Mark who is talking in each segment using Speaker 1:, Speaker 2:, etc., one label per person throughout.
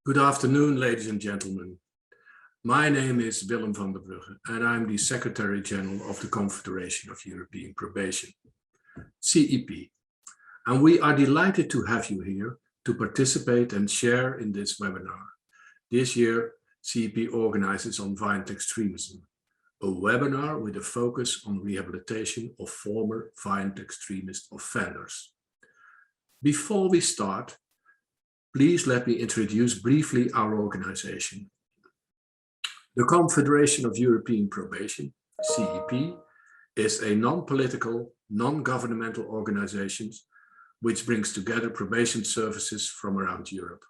Speaker 1: Good afternoon, ladies and gentlemen. My name is Willem van der Brugge, and I'm the Secretary General of the Confederation of European Probation, CEP. And we are delighted to have you here to participate and share in this webinar. This year, CEP organizes on violent extremism, a webinar with a focus on rehabilitation of former violent extremist offenders. Before we start, please let me introduce briefly our organization. The Confederation of European Probation, CEP, is a non-political, non-governmental organization which brings together probation services from around Europe.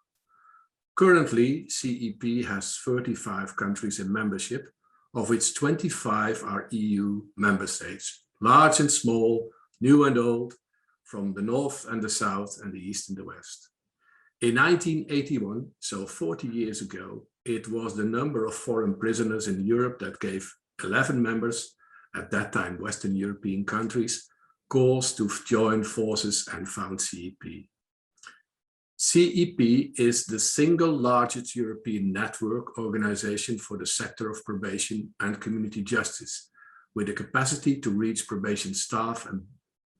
Speaker 1: Currently, CEP has 35 countries in membership, of which 25 are EU member states, large and small, new and old, from the north and the south and the east and the west. In 1981, so 40 years ago, it was the number of foreign prisoners in Europe that gave 11 members, at that time Western European countries, calls to join forces and found CEP. CEP is the single largest European network organization for the sector of probation and community justice, with the capacity to reach probation staff and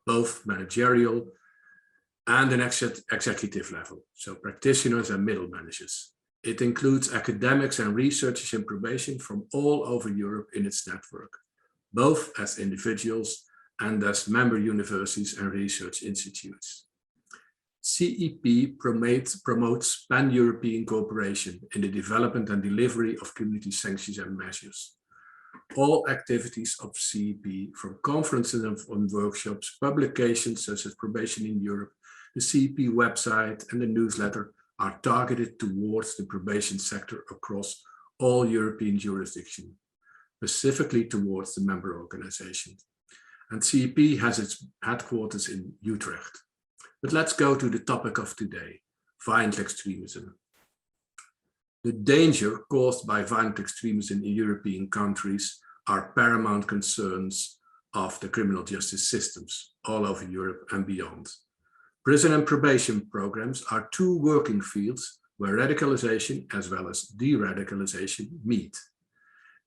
Speaker 1: both managerial and an executive level, so practitioners and middle managers. It includes academics and researchers in probation from all over Europe in its network, both as individuals and as member universities and research institutes. CEP promotes pan-European cooperation in the development and delivery of community sanctions and measures. All activities of CEP, from conferences and workshops, publications such as Probation in Europe, the CEP website and the newsletter, are targeted towards the probation sector across all European jurisdictions, specifically towards the member organizations. And CEP has its headquarters in Utrecht. But let's go to the topic of today, violent extremism. The danger caused by violent extremism in European countries are paramount concerns of the criminal justice systems all over Europe and beyond. Prison and probation programs are two working fields where radicalization as well as de-radicalization meet.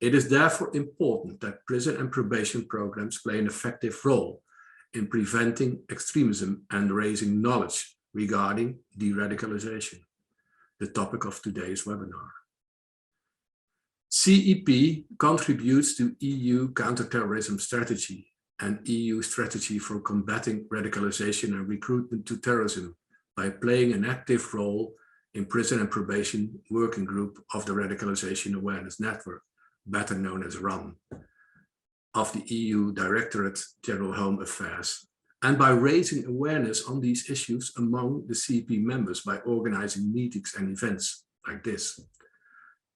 Speaker 1: It is therefore important that prison and probation programs play an effective role in preventing extremism and raising knowledge regarding de-radicalization, the topic of today's webinar. CEP contributes to EU counterterrorism strategy and EU strategy for combating radicalization and recruitment to terrorism by playing an active role in prison and probation working group of the Radicalisation Awareness Network, better known as RAN, of the EU Directorate General Home Affairs, and by raising awareness on these issues among the CEP members by organizing meetings and events like this.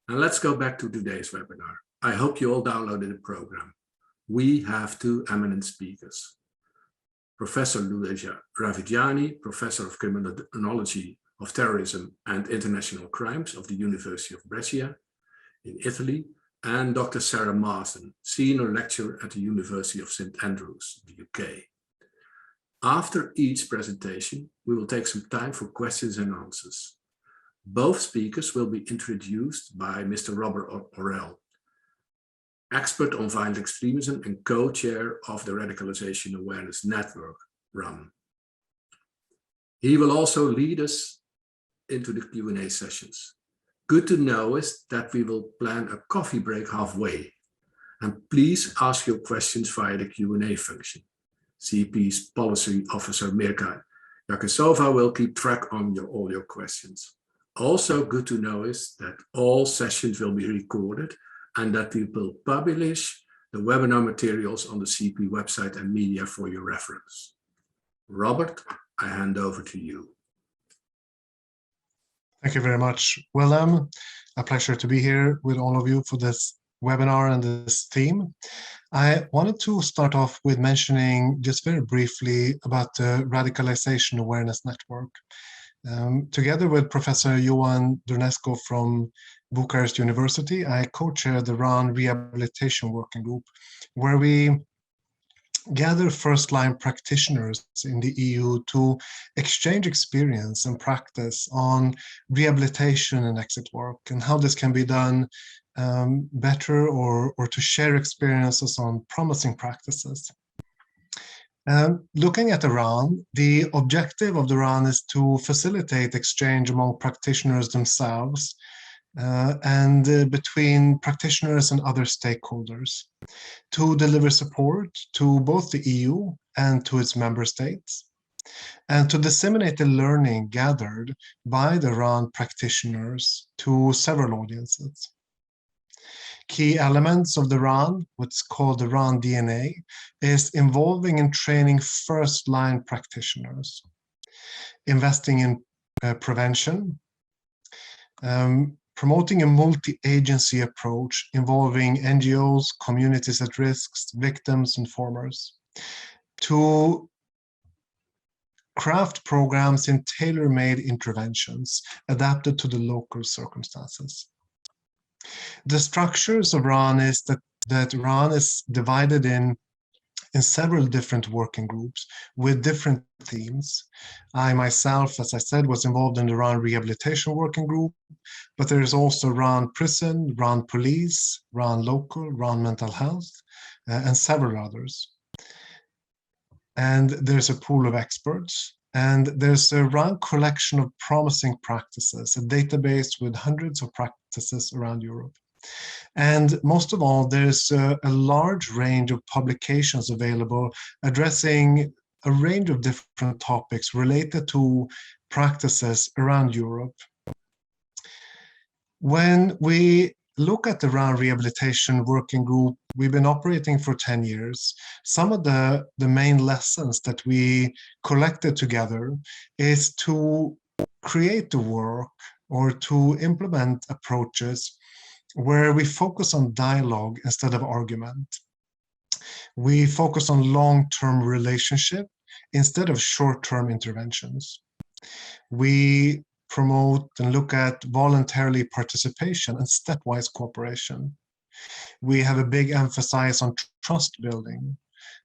Speaker 1: Now let's go back to today's webinar. I hope you all downloaded the program. We have two eminent speakers. Professor Luisa Ravagnani, Professor of Criminology of Terrorism and International Crimes of the University of Brescia in Italy, and Dr. Sarah Marsden, Senior Lecturer at the University of St. Andrews, the UK. After each presentation, we will take some time for questions and answers. Both speakers will be introduced by Mr. Robert Orell, expert on violent extremism and co-chair of the Radicalisation Awareness Network, RAN. He will also lead us into the Q&A sessions. Good to know is that we will plan a coffee break halfway. And please ask your questions via the Q&A function. CEP's policy officer Mirka Yakasova will keep track on all your questions. Also good to know is that all sessions will be recorded and that we will publish the webinar materials on the CEP website and media for your reference. Robert, I hand over to you.
Speaker 2: Thank you very much, Willem. A pleasure to be here with all of you for this webinar and this theme. I wanted to start off with mentioning just very briefly about the Radicalisation Awareness Network. Together with Professor Johan Durnesco from Bucharest University, I co-chair the RAN Rehabilitation Working Group, where we gather first-line practitioners in the EU to exchange experience and practice on rehabilitation and exit work, and how this can be done better, or to share experiences on promising practices. Looking at the RAN, the objective of the RAN is to facilitate exchange among practitioners themselves and between practitioners and other stakeholders, to deliver support to both the EU and to its member states, and to disseminate the learning gathered by the RAN practitioners to several audiences. Key elements of the RAN, what's called the RAN DNA, is involving and training first-line practitioners, investing in prevention, promoting a multi-agency approach involving NGOs, communities at risk, victims, informers, to craft programs in tailor-made interventions adapted to the local circumstances. The structures of RAN is that RAN is divided in several different working groups with different themes. I myself, as I said, was involved in the RAN rehabilitation working group, but there is also RAN prison, RAN police, RAN local, RAN mental health, and several others. And there's a pool of experts, and there's a RAN collection of promising practices, a database with hundreds of practices around Europe. And most of all, there's a large range of publications available addressing a range of different topics related to practices around Europe. When we look at the RAN rehabilitation working group, we've been operating for 10 years. Some of the main lessons that we collected together is to create the work or to implement approaches where we focus on dialogue instead of argument. We focus on long-term relationship instead of short-term interventions. We promote and look at voluntary participation and stepwise cooperation. We have a big emphasis on trust building,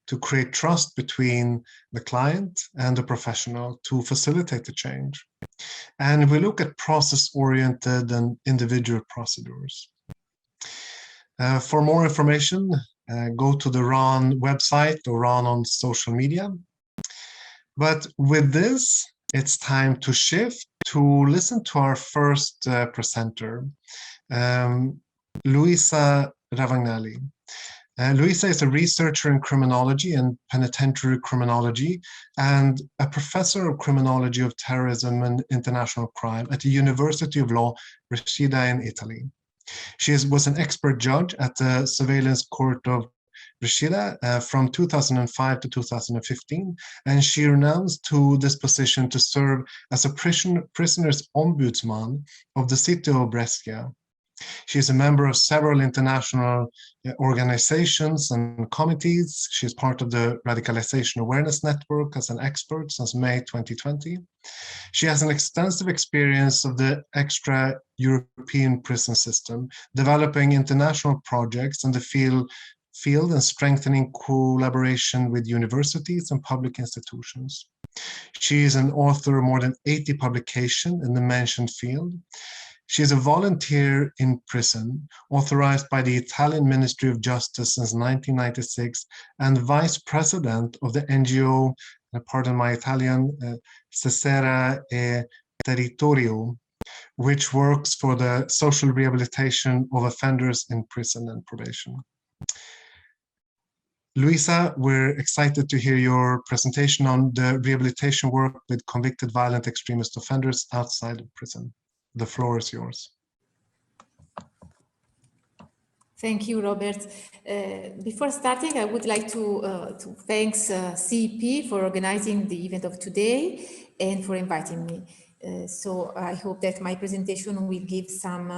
Speaker 2: to create trust between the client and the professional to facilitate the change. And we look at process-oriented and individual procedures. For more information, go to the RAN website or RAN on social media. But with this, it's time to shift to listen to our first presenter, Luisa Ravagnani. Luisa is a researcher in criminology and penitentiary criminology and a professor of criminology of terrorism and international crime at the University of Brescia in Italy. She was an expert judge at the Surveillance Court of Brescia from 2005 to 2015, and she renounced to this position to serve as a prisoner's ombudsman of the city of Brescia. She is a member of several international organizations and committees. She is part of the Radicalisation Awareness Network as an expert since May 2020. She has an extensive experience of the extra-European prison system, developing international projects in the field and strengthening collaboration with universities and public institutions. She is an author of more than 80 publications in the mentioned field. She is a volunteer in prison, authorized by the Italian Ministry of Justice since 1996, and vice president of the NGO, pardon my Italian, Cesera e Territorio, which works for the social rehabilitation of offenders in prison and probation. Luisa, we're excited to hear your presentation on the rehabilitation work with convicted violent extremist offenders outside of prison. The floor is yours.
Speaker 3: Thank you, Robert. Before starting, I would like to thank CEP for organizing the event of today and for inviting me. So I hope that my presentation will give some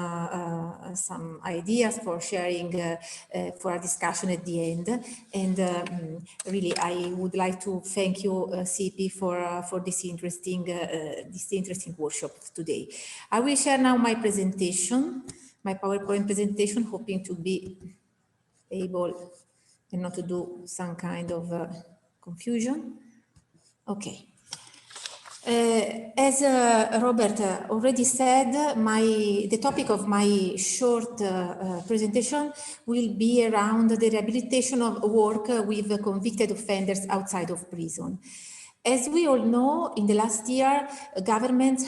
Speaker 3: ideas for sharing for a discussion at the end. And really, I would like to thank you, CEP, for this interesting workshop today. I will share now my presentation, my PowerPoint presentation, hoping to be able and not to do some kind of confusion. Okay. As Robert already said, the topic of my short presentation will be around the rehabilitation of work with convicted offenders outside of prison. As we all know, in the last year, government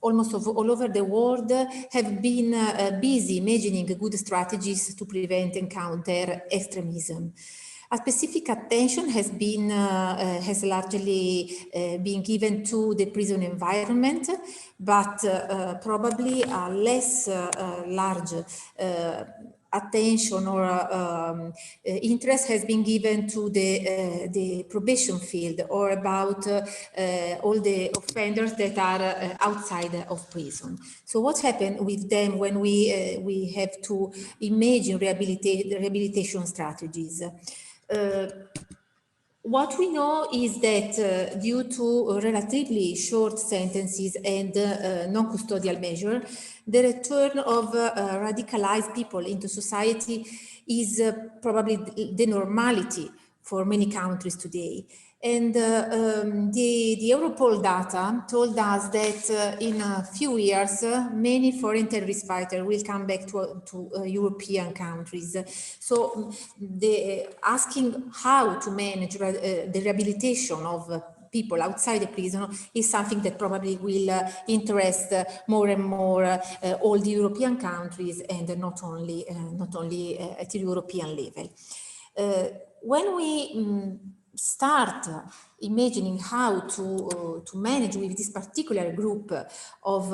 Speaker 3: almost all over the world have been busy imagining good strategies to prevent and counter extremism. A specific attention has largely been given to the prison environment, but probably a less large attention or interest has been given to the probation field, or about all the offenders that are outside of prison. So what happened with them when we have to imagine rehabilitation strategies? What we know is that due to relatively short sentences and non-custodial measure, the return of radicalized people into society is probably the normality for many countries today. And the Europol data told us that in a few years, many foreign terrorist fighters will come back to European countries. So asking how to manage the rehabilitation of people outside the prison is something that probably will interest more and more all the European countries, and not only at the European level. When we start imagining how to manage with this particular group of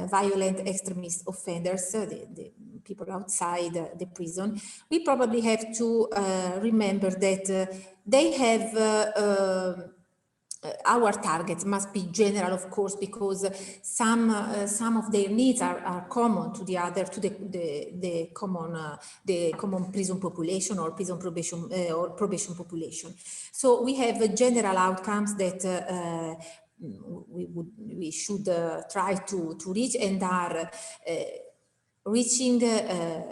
Speaker 3: violent extremist offenders, the people outside the prison, we probably have to remember that they have our targets must be general, of course, because some of their needs are common to the other, to the common prison population or prison probation or probation population. So we have general outcomes that we should try to reach, and are reaching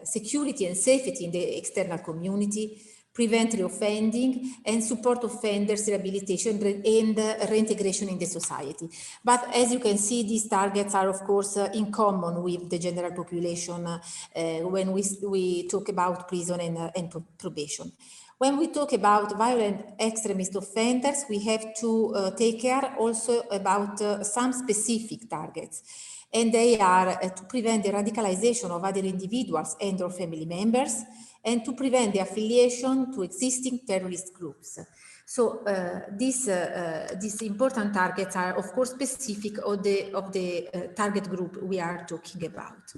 Speaker 3: security and safety in the external community, prevent reoffending, and support offenders' rehabilitation and reintegration in the society. But as you can see, these targets are, of course, in common with the general population when we talk about prison and probation. When we talk about violent extremist offenders, we have to take care also about some specific targets. And they are to prevent the radicalization of other individuals and or family members, and to prevent the affiliation to existing terrorist groups. So these important targets are, of course, specific of the target group we are talking about.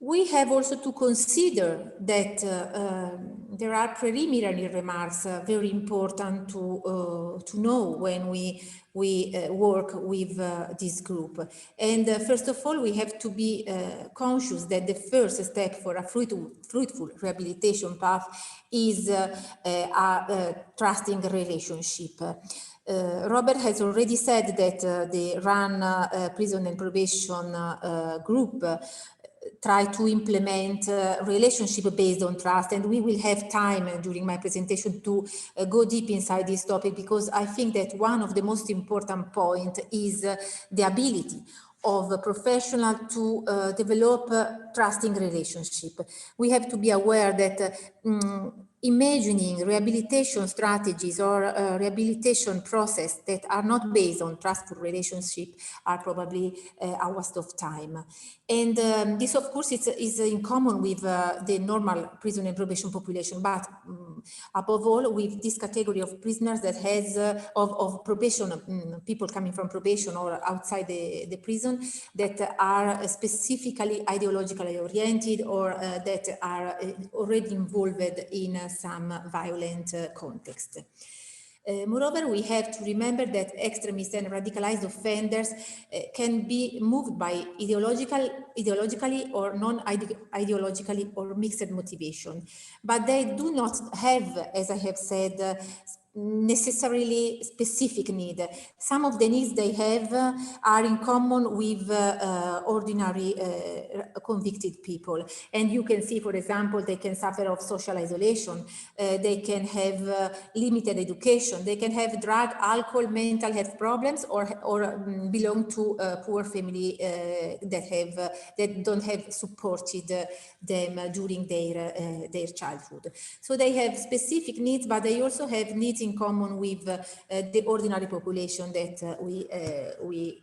Speaker 3: We have also to consider that there are preliminary remarks very important to know when we work with this group. And first of all, we have to be conscious that the first step for a fruitful rehabilitation path is a trusting relationship. Robert has already said that the RAN prison and probation group try to implement relationship based on trust, and we will have time during my presentation to go deep inside this topic, because I think that one of the most important points is the ability of a professional to develop trusting relationship. We have to be aware that imagining rehabilitation strategies or rehabilitation process that are not based on trustful relationship are probably a waste of time. And this, of course, is in common with the normal prison and probation population, but above all with this category of prisoners that has of probation, people coming from probation or outside the prison, that are specifically ideologically oriented, or that are already involved in some violent context. Moreover, we have to remember that extremists and radicalized offenders can be moved by ideologically or non-ideologically or mixed motivation, but they do not have, as I have said, necessarily specific need. Some of the needs they have are in common with ordinary convicted people. And you can see, for example, they can suffer of social isolation, they can have limited education, they can have drug, alcohol, mental health problems, or belong to a poor family that don't have supported them during their childhood. So they have specific needs, but they also have needs in common with the ordinary population that we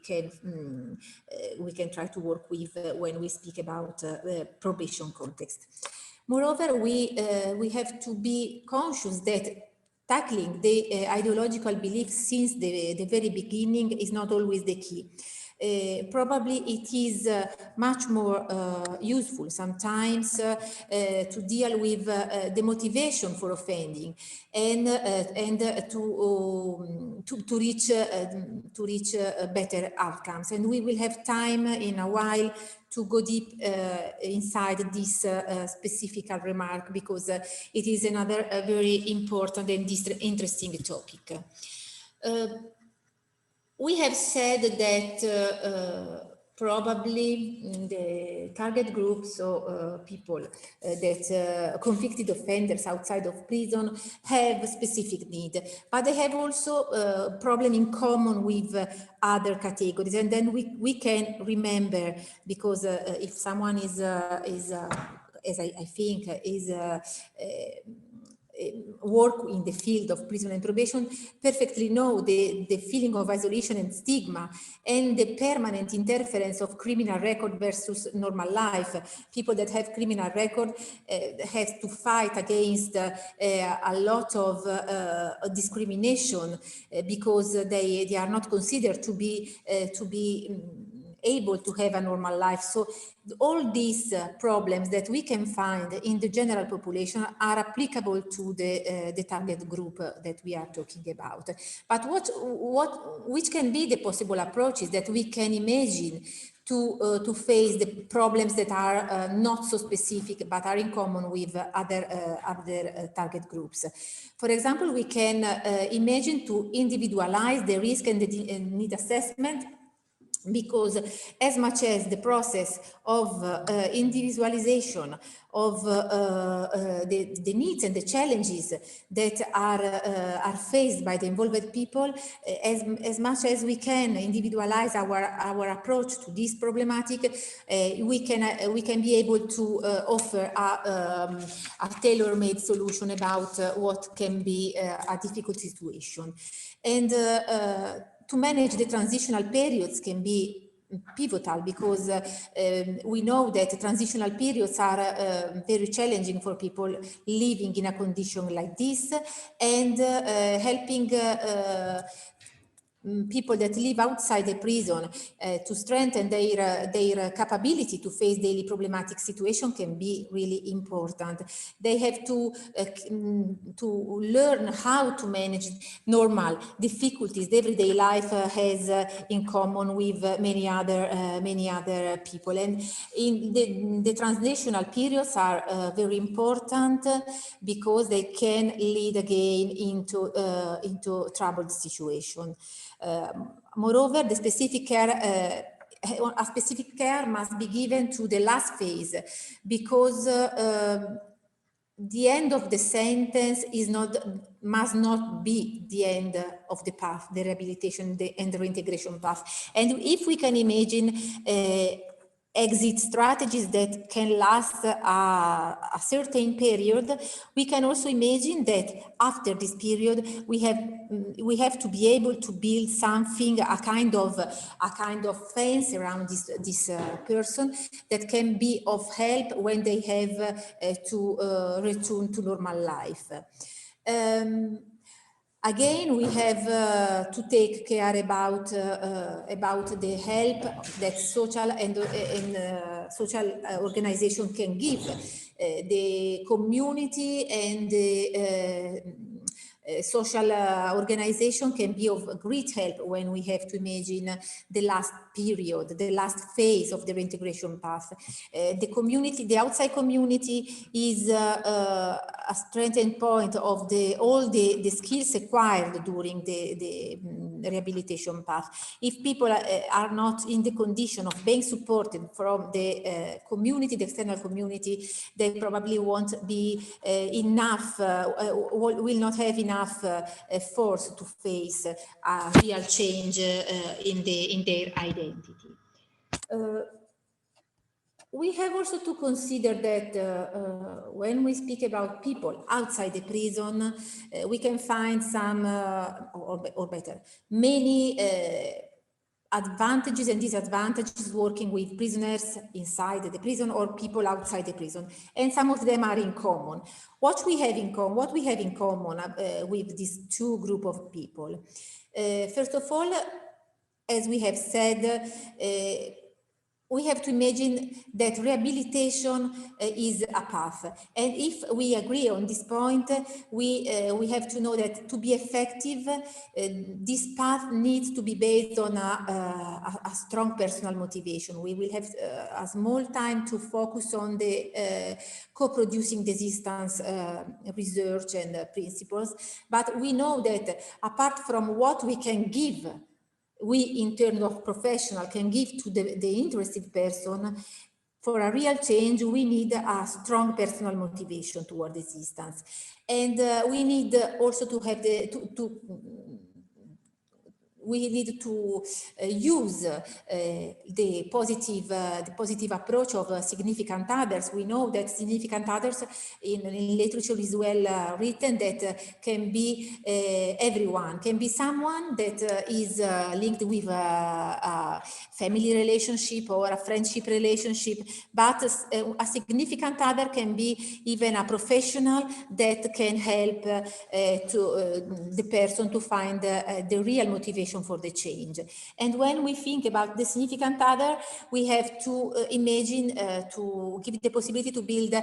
Speaker 3: can try to work with when we speak about the probation context. Moreover, we have to be conscious that tackling the ideological beliefs since the very beginning is not always the key. Probably it is much more useful sometimes to deal with the motivation for offending and to reach better outcomes. And we will have time in a while to go deep inside this specific remark, because it is another very important and interesting topic. We have said that probably the target groups, so people that convicted offenders outside of prison have specific need, but they have also problem in common with other categories. And then we can remember, because if someone is as I think is work in the field of prison and probation, perfectly know the feeling of isolation and stigma, and the permanent interference of criminal record versus normal life. People that have criminal record have to fight against a lot of discrimination because they are not considered to be able to have a normal life. So all these problems that we can find in the general population are applicable to the target group that we are talking about. But which can be the possible approaches that we can imagine to face the problems that are not so specific but are in common with other target groups? For example, we can imagine to individualize the risk and the need assessment, because as much as the process of individualization of the needs and the challenges that are faced by the involved people, as much as we can individualize our approach to this problematic, we can be able to offer a tailor-made solution about what can be a difficult situation. And to manage the transitional periods can be pivotal, because we know that transitional periods are very challenging for people living in a condition like this, and helping people that live outside the prison to strengthen their capability to face daily problematic situation can be really important. They have to learn how to manage normal difficulties the everyday life has in common with many other people. And in the transitional periods are very important, because they can lead again into troubled situation. Moreover, the specific care, a specific care must be given to the last phase, because the end of the sentence must not be the end of the path, the rehabilitation and the reintegration path. And if we can imagine exit strategies that can last a certain period, we can also imagine that after this period we have to be able to build something, a kind of fence around this person that can be of help when they have to return to normal life. Again, we have to take care about the help that social and social organization can give the community and the social organization can be of great help when we have to imagine the last period, the last phase of the reintegration path. The community, the outside community is a strengthening point of all the skills acquired during the rehabilitation path. If people are not in the condition of being supported from the community, the external community, they probably won't be enough, will not have enough force to face a real change in their identity. We have also to consider that when we speak about people outside the prison, we can find some, or better, many advantages and disadvantages working with prisoners inside the prison or people outside the prison, and some of them are in common. What we have in common with these two groups of people, first of all, as we have said, we have to imagine that rehabilitation is a path. And if we agree on this point, we have to know that to be effective, this path needs to be based on a strong personal motivation. We will have a small time to focus on the co-producing resistance research and principles, but we know that apart from what we can give, we in terms of professional can give to the interested person, for a real change, we need a strong personal motivation toward resistance. And we need also to have we need to use the positive approach of significant others. We know that significant others in literature is well written that can be everyone, can be someone that is linked with a family relationship or a friendship relationship, but a significant other can be even a professional that can help the person to find the real motivation for the change. And when we think about the significant other, we have to imagine to give the possibility to build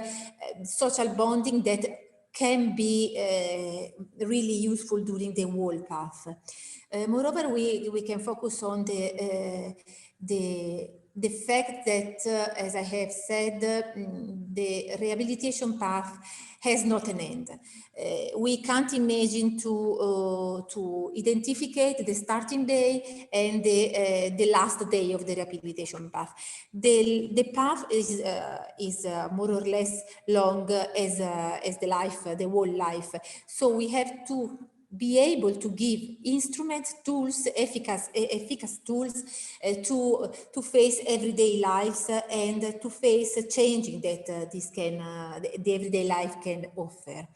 Speaker 3: social bonding that can be really useful during the whole path. Moreover, we can focus on the fact that, as I have said, the rehabilitation path has not an end. We can't imagine to identify the starting day and the last day of the rehabilitation path. The path is more or less long as the life, the whole life. So we have to be able to give instruments, tools, efficacious tools to face everyday lives and to face changing that the everyday life can offer.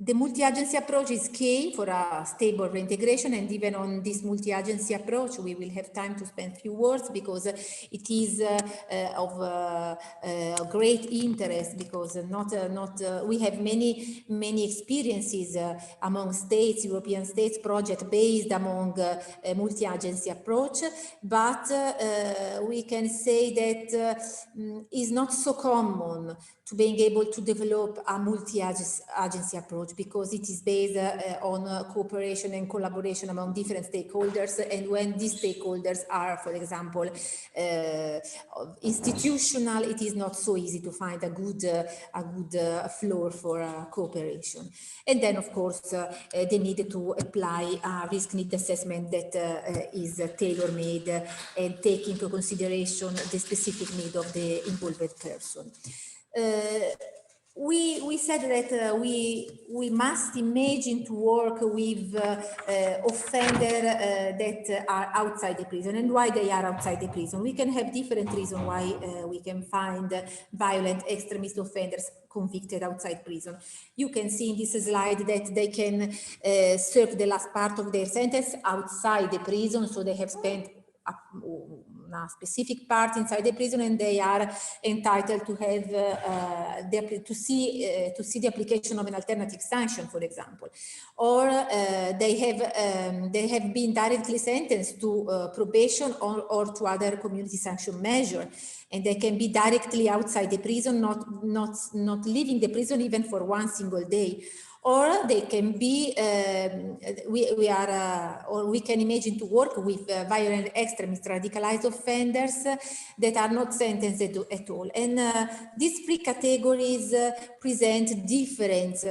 Speaker 3: The multi-agency approach is key for a stable reintegration, and even on this multi-agency approach, we will have time to spend a few words because it is of great interest, because we have many experiences among states, European states, project based among multi-agency approach, but we can say that is not so common to being able to develop a multi-agency approach, because it is based on cooperation and collaboration among different stakeholders. And when these stakeholders are, for example, institutional, it is not so easy to find a good floor for cooperation. And then, of course, they need to apply a risk need assessment that is tailor-made and take into consideration the specific need of the involved person. We said that we must imagine to work with offenders that are outside the prison. And why they are outside the prison? We can have different reasons why we can find violent extremist offenders convicted outside prison. You can see in this slide that they can serve the last part of their sentence outside the prison, so they have spent a specific part inside the prison, and they are entitled to have to see the application of an alternative sanction, for example, or they have been directly sentenced to probation or to other community sanction measure. and they can be directly outside the prison, not leaving the prison even for one single day. Or they can be, or we can imagine to work with violent extremist radicalized offenders that are not sentenced at all. And these three categories present different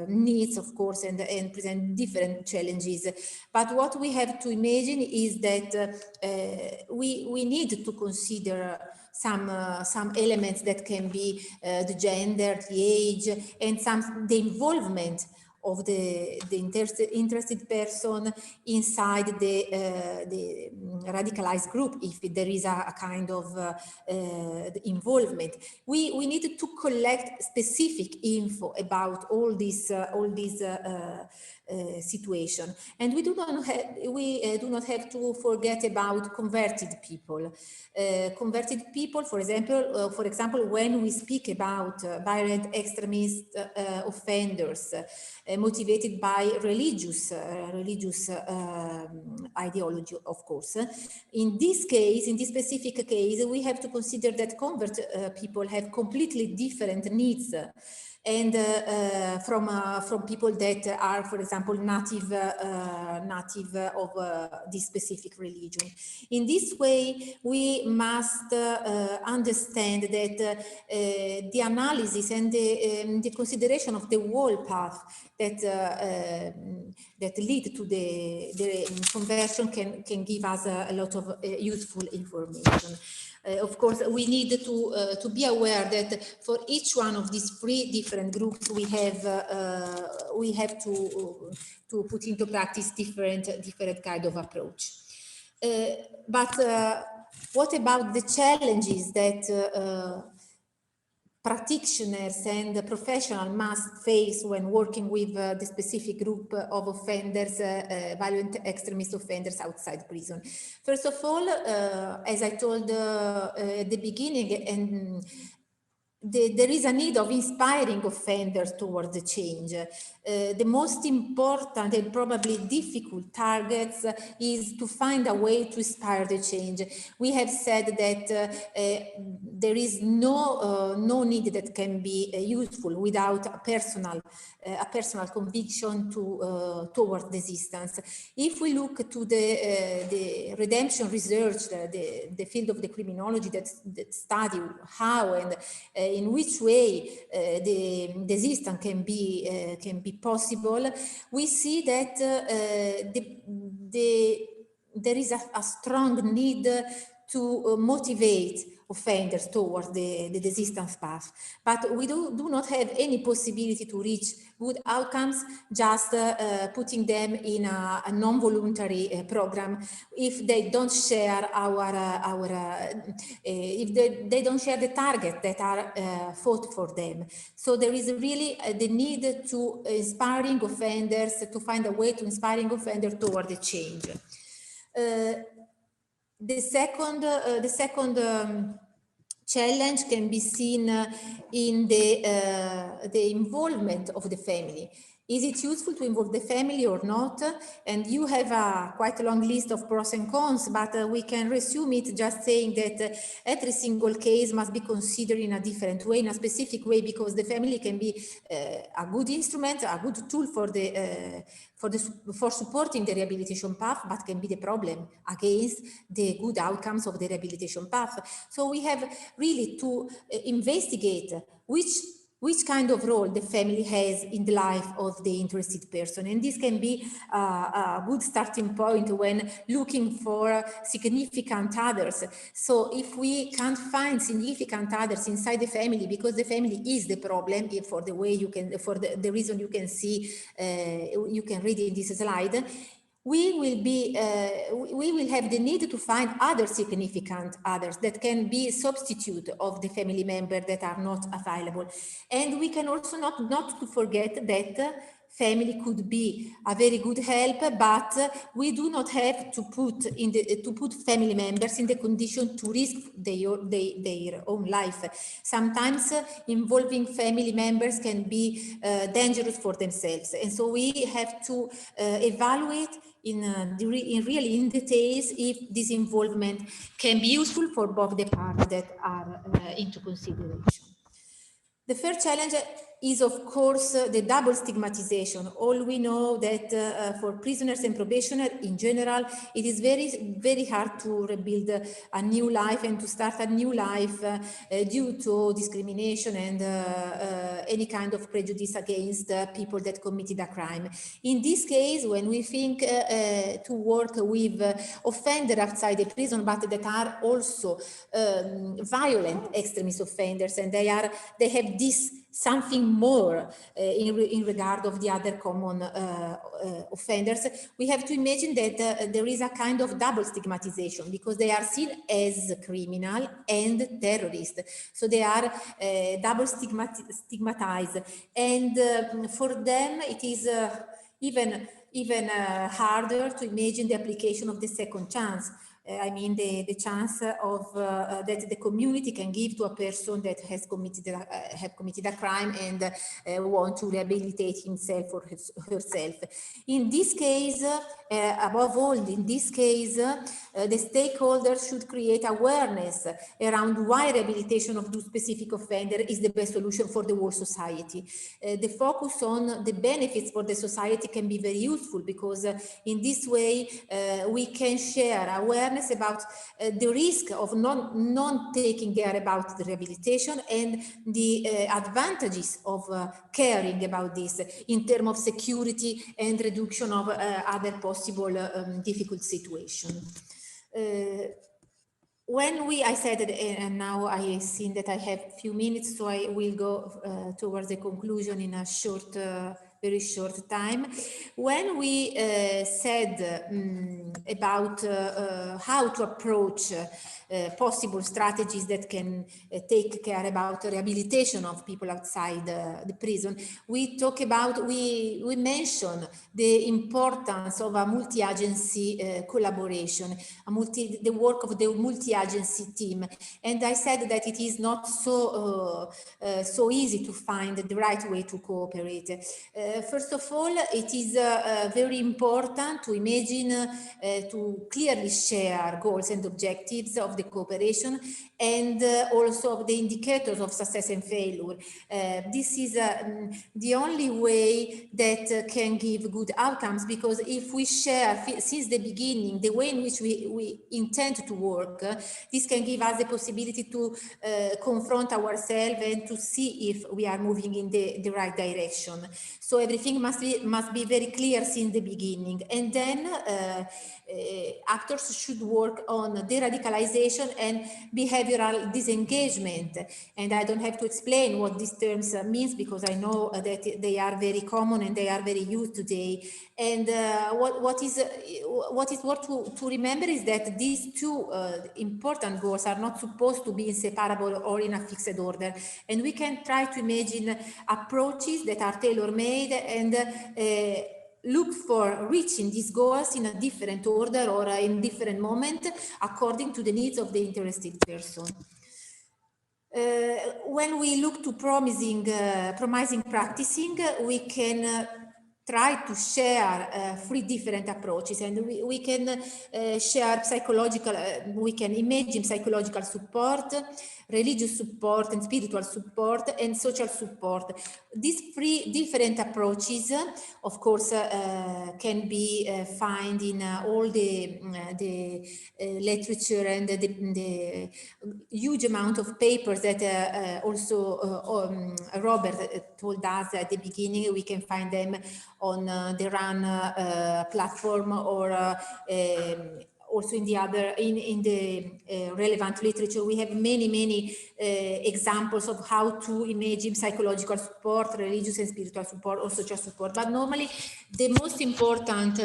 Speaker 3: needs, of course, and present different challenges. But what we have to imagine is that we need to consider some elements that can be the gender, the age, and the involvement of the interested person inside the radicalized group, if there is a kind of involvement. We need to collect specific info about all these situation, and we do not have to forget about converted people. Converted people, for example, when we speak about violent extremist offenders motivated by religious ideology, of course. In this case, in this specific case, we have to consider that convert people have completely different needs. And from people that are, for example, native of this specific religion. In this way, we must understand that the analysis and the consideration of the whole path that lead to the conversion can give us a lot of useful information. Of course, we need to be aware that for each one of these three different groups, we have to put into practice different kind of approach. But what about the challenges that practitioners and professionals must face when working with the specific group of offenders, violent extremist offenders outside prison? First of all, as I told at the beginning, and there is a need of inspiring offenders towards the change. The most important and probably difficult targets is to find a way to inspire the change. We have said that there is no need that can be useful without a personal conviction towards resistance. If we look to the redemption research, the field of the criminology that study how and in which way the resistance can be possible, we see that there is a strong need to motivate offenders towards the resistance path. But we do not have any possibility to reach good outcomes just putting them in a non-voluntary program if they don't share if they don't share the targets that are fought for them. So there is really the need to inspiring offenders, to find a way to inspiring offenders toward the change. The second challenge can be seen in the involvement of the family. Is it useful to involve the family or not? And you have quite a long list of pros and cons, but we can resume it just saying that every single case must be considered in a different way, in a specific way, because the family can be a good instrument, a good tool for supporting the rehabilitation path, but can be the problem against the good outcomes of the rehabilitation path. So we have really to investigate which kind of role the family has in the life of the interested person. And this can be a good starting point when looking for significant others. So if we can't find significant others inside the family, because the family is the problem, for the way you can, for the reason you can see, you can read in this slide, we will have the need to find other significant others that can be substitute of the family member that are not available. And we can also not to forget that family could be a very good help, but we do not have to put family members in the condition to risk their own life. Sometimes involving family members can be dangerous for themselves, and so we have to evaluate really in details if this involvement can be useful for both the parties that are into consideration. The third challenge is, of course, the double stigmatization. All we know that for prisoners and probationers in general, it is very, very hard to rebuild a new life and to start a new life due to discrimination and any kind of prejudice against people that committed a crime. In this case, when we think to work with offenders outside the prison, but that are also violent extremist offenders, and they have this something more in regard of the other common offenders, we have to imagine that there is a kind of double stigmatization, because they are seen as criminal and terrorist. So they are double stigmatized, and for them it is even harder to imagine the application of the second chance. I mean, the chance of that the community can give to a person that has committed a crime and want to rehabilitate himself or herself. In this case, above all, in this case, the stakeholders should create awareness around why rehabilitation of those specific offender is the best solution for the whole society. The focus on the benefits for the society can be very useful, because in this way we can share awareness about the risk of not taking care about the rehabilitation and the advantages of caring about this in terms of security and reduction of other possible difficult situations. I said that, and now I see that I have a few minutes, so I will go towards the conclusion in a short, very short time. When we said about how to approach possible strategies that can take care about rehabilitation of people outside the prison, we mentioned the importance of a multi-agency collaboration, the work of the multi-agency team. And I said that it is not so easy to find the right way to cooperate. First of all, it is very important to imagine, to clearly share goals and objectives of the cooperation, and also of the indicators of success and failure. This is the only way that can give good outcomes, because if we share since the beginning the way in which we intend to work, this can give us the possibility to confront ourselves and to see if we are moving in the right direction. So everything must be very clear since the beginning, and then actors should work on de-radicalization and behavioral disengagement. And I don't have to explain what these terms means, because I know that they are very common and they are very used today. And what is worth to remember is that these two important goals are not supposed to be inseparable or in a fixed order. And we can try to imagine approaches that are tailor-made and look for reaching these goals in a different order or in different moment according to the needs of the interested person. When we look to promising practicing, we can try to share 3 different approaches, and we can share psychological, we can imagine psychological support, religious support and spiritual support, and social support. These 3 different approaches, of course, can be found in all the literature and the huge amount of papers that also Robert told us at the beginning. We can find them on the RAN platform, or also in the other, in the relevant literature. We have many examples of how to imagine psychological support, religious and spiritual support, or social support. But normally the most important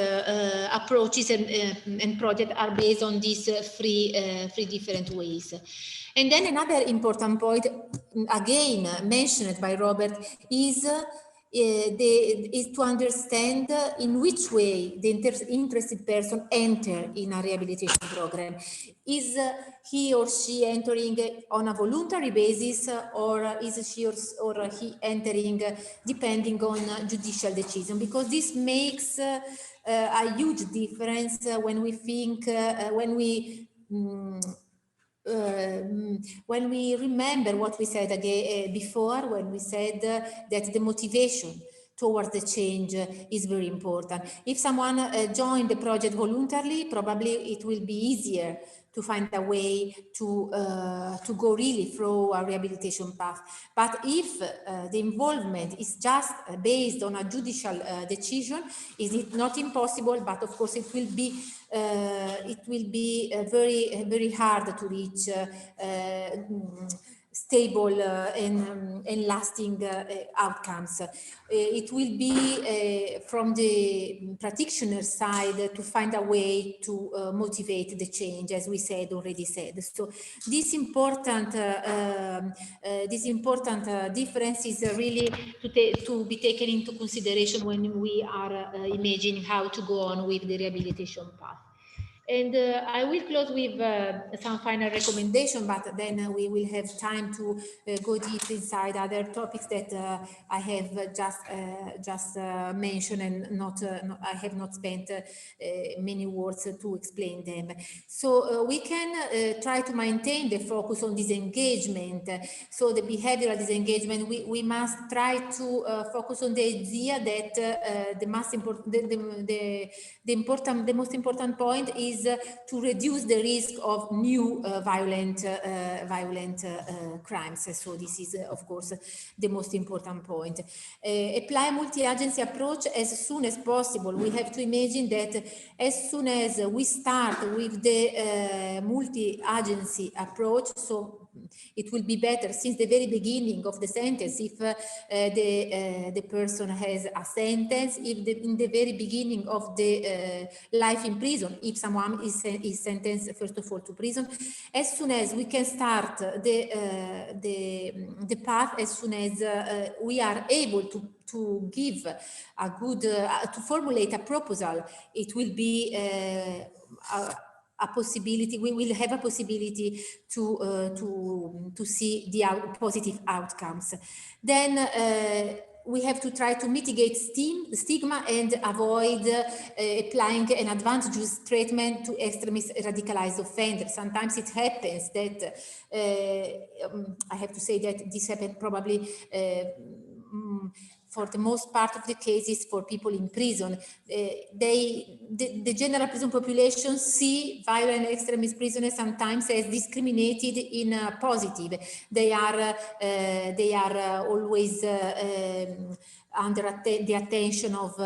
Speaker 3: approaches and projects are based on these 3 different ways. And then another important point, again mentioned by Robert, is is to understand in which way the interested person enter in a rehabilitation program. Is he or she entering on a voluntary basis, or is she or he entering depending on judicial decision? Because this makes a huge difference when we think, when we remember what we said before, when we said that the motivation towards the change is very important. If someone joined the project voluntarily, probably it will be easier to find a way to go really through a rehabilitation path. But if the involvement is just based on a judicial decision, is it not impossible? But of course, it will be very, very hard to reach stable and lasting outcomes. It will be from the practitioner side to find a way to motivate the change, as we already said. So this important difference is really to be taken into consideration when we are imagining how to go on with the rehabilitation path. And I will close with some final recommendation, but then we will have time to go deep inside other topics that I have just mentioned, and I have not spent many words to explain them. So we can try to maintain the focus on disengagement. So the behavioral disengagement, we must try to focus on the idea that the most important point is to reduce the risk of new violent crimes. So this is, of course, the most important point. Apply multi-agency approach as soon as possible. We have to imagine that as soon as we start with the multi-agency approach, so it will be better since the very beginning of the sentence if the person has a sentence, if in the very beginning of the life in prison, if someone is sentenced first of all to prison, as soon as we can start the path, as soon as we are able to give a good, to formulate a proposal, it will be a possibility. We will have a possibility to see the positive outcomes. Then we have to try to mitigate stigma and avoid applying an advantageous treatment to extremist radicalized offenders. Sometimes it happens that, I have to say that this happened probably for the most part of the cases for people in prison. The general prison population see violent extremist prisoners sometimes as discriminated in positive. They are always under the attention of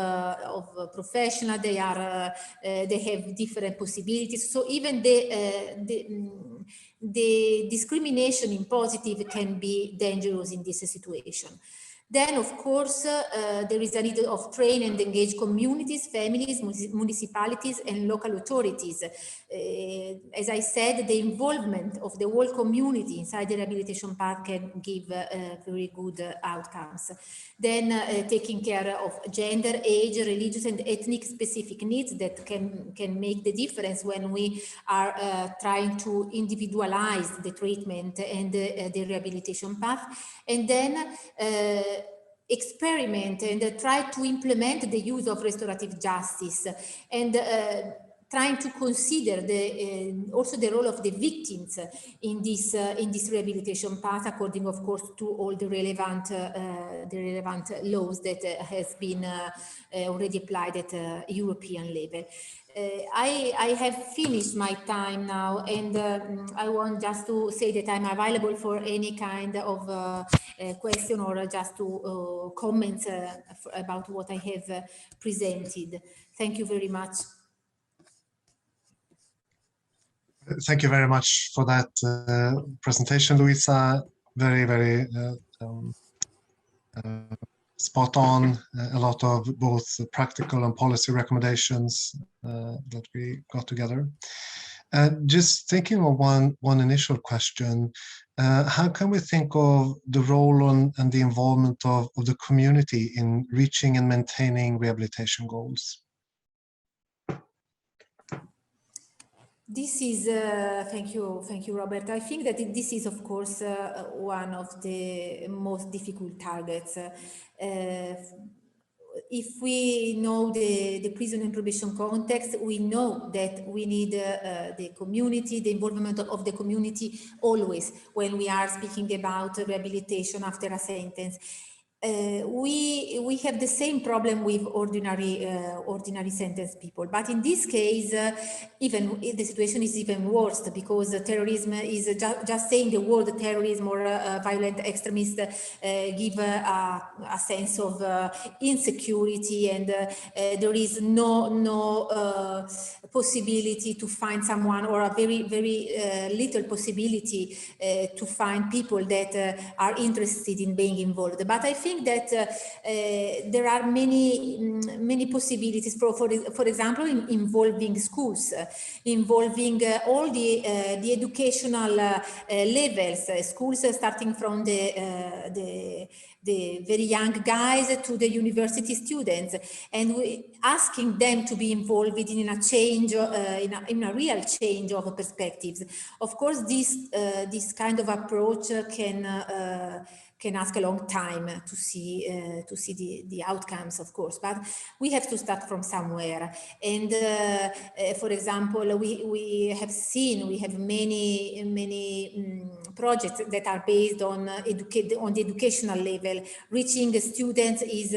Speaker 3: professionals. They have different possibilities. So even the discrimination in positive can be dangerous in this situation. Then, of course, there is a need of train and engage communities, families, municipalities, and local authorities. As I said, the involvement of the whole community inside the rehabilitation path can give very good outcomes. Then, taking care of gender, age, religious, and ethnic specific needs that can make the difference when we are trying to individualize the treatment and the rehabilitation path. And then, experiment and try to implement the use of restorative justice, and trying to consider also the role of the victims in this rehabilitation path, according, of course, to all the relevant laws that has been already applied at European level. I have finished my time now, and I want just to say that I'm available for any kind of question or just to comment about what I have presented. Thank you very much.
Speaker 2: Thank you very much for that presentation, Luisa. Very, very spot on. A lot of both practical and policy recommendations that we got together. Just thinking of one initial question, how can we think of the role and the involvement of the community in reaching and maintaining rehabilitation goals?
Speaker 3: This is, thank you, Robert. I think that this is, of course, one of the most difficult targets. If we know the prison and probation context, we know that we need the community, the involvement of the community always when we are speaking about rehabilitation after a sentence. We have the same problem with ordinary sentence people, but in this case, even the situation is even worse because terrorism is just saying the word terrorism or violent extremist give a sense of insecurity, and there is no possibility to find someone, or a very little possibility to find people that are interested in being involved. But I think that there are many possibilities for example, involving schools, involving all the educational levels, schools starting from the very young guys to the university students, and asking them to be involved in a change, in a real change of perspectives. Of course, this kind of approach can ask a long time to see the outcomes, of course, but we have to start from somewhere. And for example, we have many projects that are based on the educational level. Reaching the students is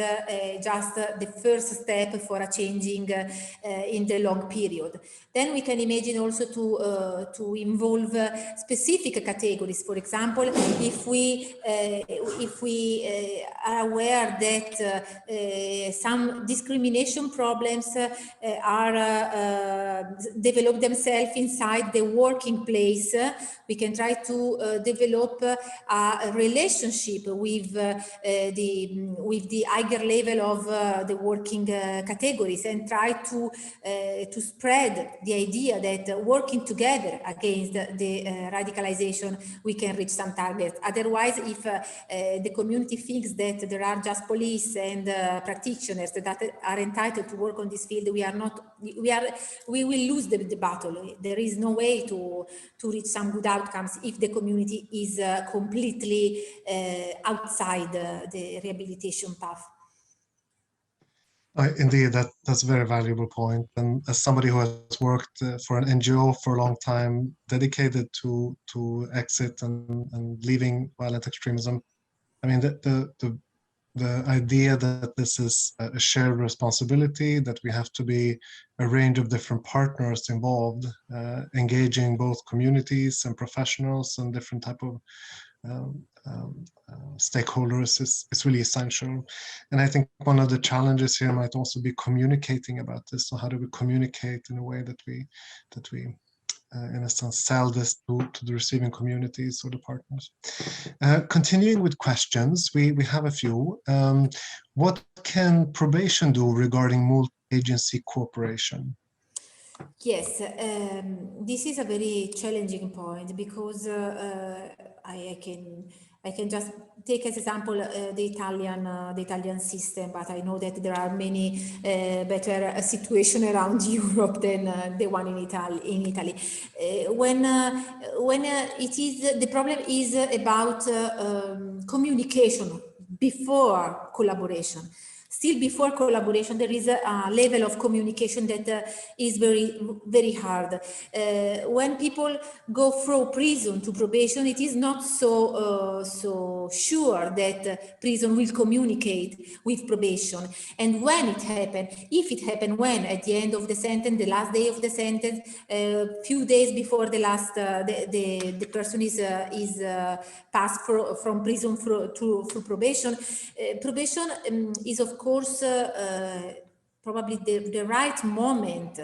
Speaker 3: just the first step for a changing in the long period. Then we can imagine also to involve specific categories. For example, if we are aware that some discrimination problems develop themselves inside the working place, we can try to develop a relationship with the higher level of the working categories, and try to spread the idea that working together against the radicalization, we can reach some targets. Otherwise, if the community thinks that there are just police and practitioners that are entitled to work on this field, we will lose the battle. There is no way to reach some good outcomes if the community is completely outside the rehabilitation path.
Speaker 2: Indeed, that's a very valuable point. And as somebody who has worked for an NGO for a long time, dedicated to exit and leaving violent extremism, I mean, the idea that this is a shared responsibility, that we have to be a range of different partners involved, engaging both communities and professionals and different type of stakeholders is really essential. And I think one of the challenges here might also be communicating about this. So how do we communicate in a way that we in a sense sell this to the receiving communities or the partners? Continuing with questions, we have a few. What can probation do regarding multi-agency cooperation?
Speaker 3: Yes, this is a very challenging point, because I can just take as example the Italian system, but I know that there are many better situations around Europe than the one in Italy. When it is, the problem is about communication before collaboration. Still before collaboration, there is a level of communication that is very hard. When people go from prison to probation, it is not so sure that prison will communicate with probation. And when it happens, if it happens, when at the end of the sentence, the last day of the sentence, few days before the last, the person is passed from prison to probation, probation is of course probably the right moment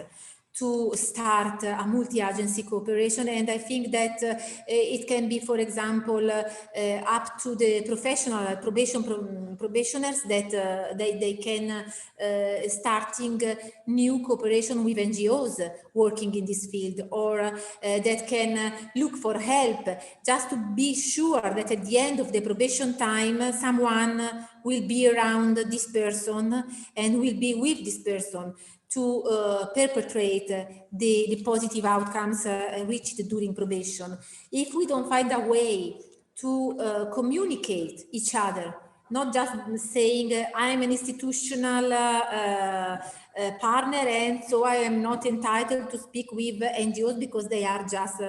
Speaker 3: to start a multi-agency cooperation, and I think that it can be, for example, up to the professional probationers that they can starting new cooperation with NGOs working in this field, or that can look for help, just to be sure that at the end of the probation time someone will be around this person and will be with this person to perpetrate the positive outcomes reached during probation. If we don't find a way to communicate each other, not just saying I'm an institutional partner and so I am not entitled to speak with NGOs because they are just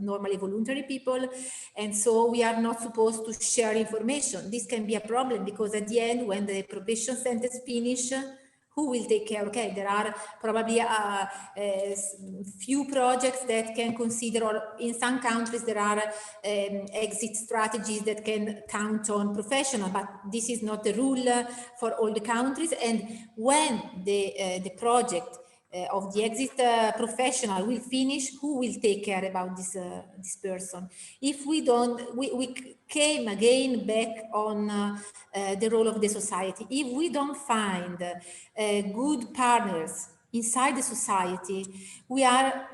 Speaker 3: normally voluntary people, and so we are not supposed to share information. This can be a problem because at the end, when the probation sentence finish, who will take care? Okay, there are probably few projects that can consider, or in some countries there are exit strategies that can count on professional, but this is not the rule for all the countries. And when the project of the exit professional will finish, who will take care about this person? If we don't, we came again back on the role of the society. If we don't find good partners inside the society, we are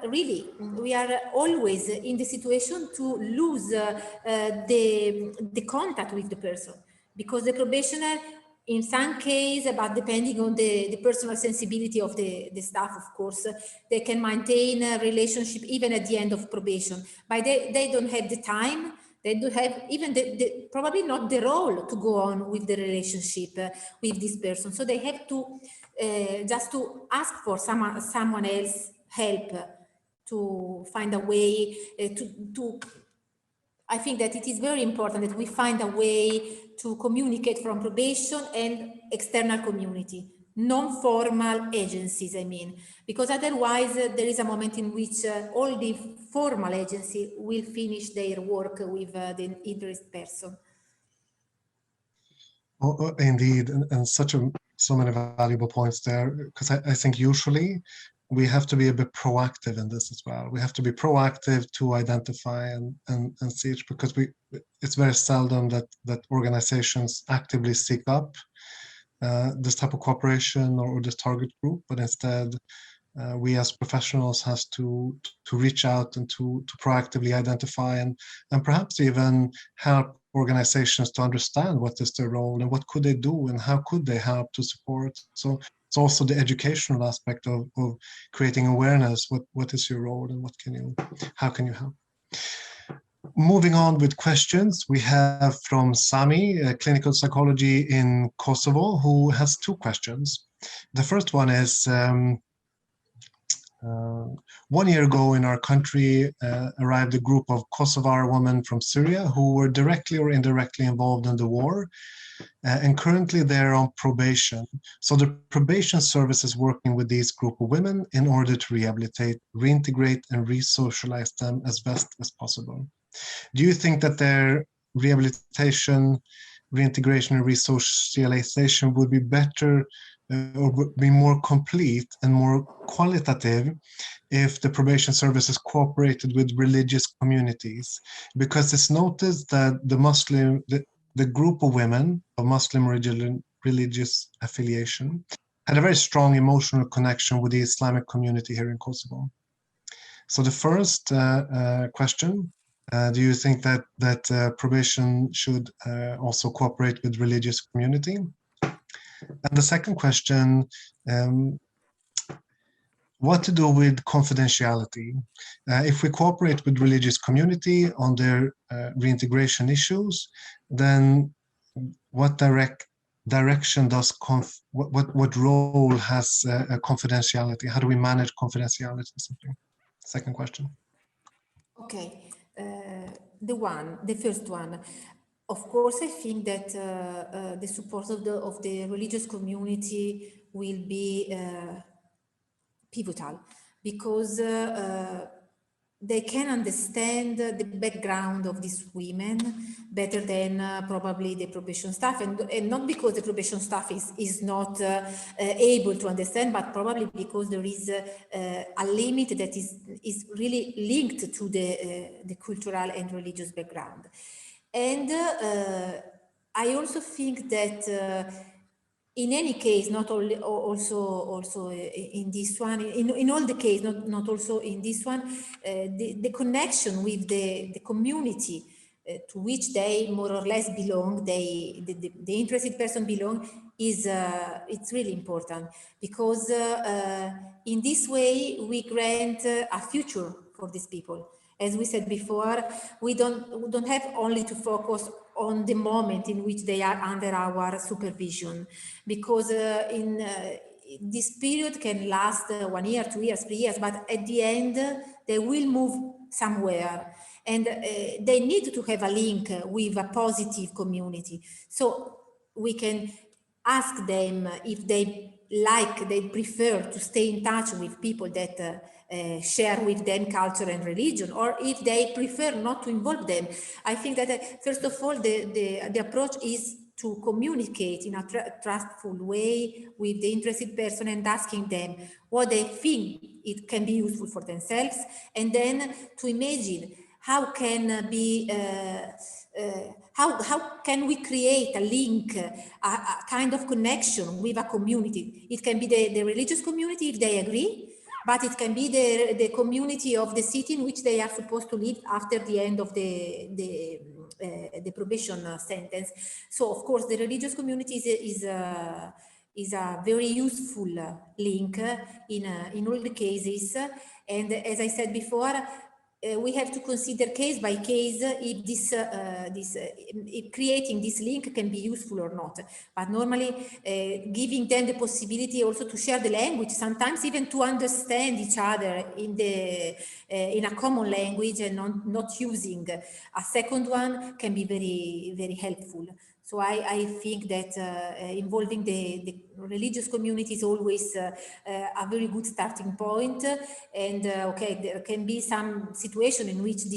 Speaker 3: always in the situation to lose the contact with the person, because the probationer, in some cases, but depending on the personal sensibility of the staff, of course, they can maintain a relationship even at the end of probation, but they don't have the time. They do have even probably not the role to go on with the relationship with this person. So they have to just to ask for someone else help to find a way to. I think that it is very important that we find a way to communicate from probation and external community, non-formal agencies, I mean, because otherwise there is a moment in which all the formal agencies will finish their work with the interested person.
Speaker 2: Oh, indeed, and so many valuable points there, because I think usually we have to be a bit proactive in this as well. We have to be proactive to identify and see it, because it's very seldom that organizations actively seek up this type of cooperation or this target group, but instead we as professionals has to reach out and to proactively identify and perhaps even help organizations to understand what is their role and what could they do and how could they help to support. So it's also the educational aspect of creating awareness. What is your role and how can you help? Moving on with questions, we have from Sami, clinical psychology in Kosovo, who has two questions. The first one is, 1 year ago in our country arrived a group of Kosovar women from Syria who were directly or indirectly involved in the war, and currently they're on probation. So the probation service is working with this group of women in order to rehabilitate, reintegrate, and re-socialize them as best as possible. Do you think that their rehabilitation, reintegration, and re-socialization would be better or would be more complete and more qualitative if the probation services cooperated with religious communities? Because it's noticed that the group of women of Muslim religious affiliation had a very strong emotional connection with the Islamic community here in Kosovo. So the first question, do you think that probation should also cooperate with religious community? And the second question, what to do with confidentiality? If we cooperate with religious community on their reintegration issues, then what direction does what role has confidentiality? How do we manage confidentiality? Second question.
Speaker 3: Okay, the first one. Of course, I think that the support of the religious community will be pivotal, because they can understand the background of these women better than probably the probation staff, and not because the probation staff is not able to understand, but probably because there is a limit that is really linked to the cultural and religious background. And I also think that in any case, not only also in this one, in all the case, not also in this one, the connection with the community to which they more or less belong, the interested person belong, is it's really important, because in this way we grant a future for these people. As we said before, we don't have only to focus on the moment in which they are under our supervision, because this period can last 1 year, 2 years, 3 years, but at the end they will move somewhere, and they need to have a link with a positive community. So we can ask them if they prefer to stay in touch with people that share with them culture and religion, or if they prefer not to involve them. I think that first of all, the approach is to communicate in a trustful way with the interested person and asking them what they think it can be useful for themselves, and then to imagine how can be how can we create a link, a kind of connection with a community. It can be the religious community if they agree, but it can be the community of the city in which they are supposed to live after the end of the probation sentence. So of course the religious community is a very useful link in all the cases. And as I said before, we have to consider case by case if if creating this link can be useful or not. But normally giving them the possibility also to share the language, sometimes even to understand each other in a common language, and not using a second one, can be very, very helpful. So I think that involving the religious community is always a very good starting point. And okay, there can be some situation in which it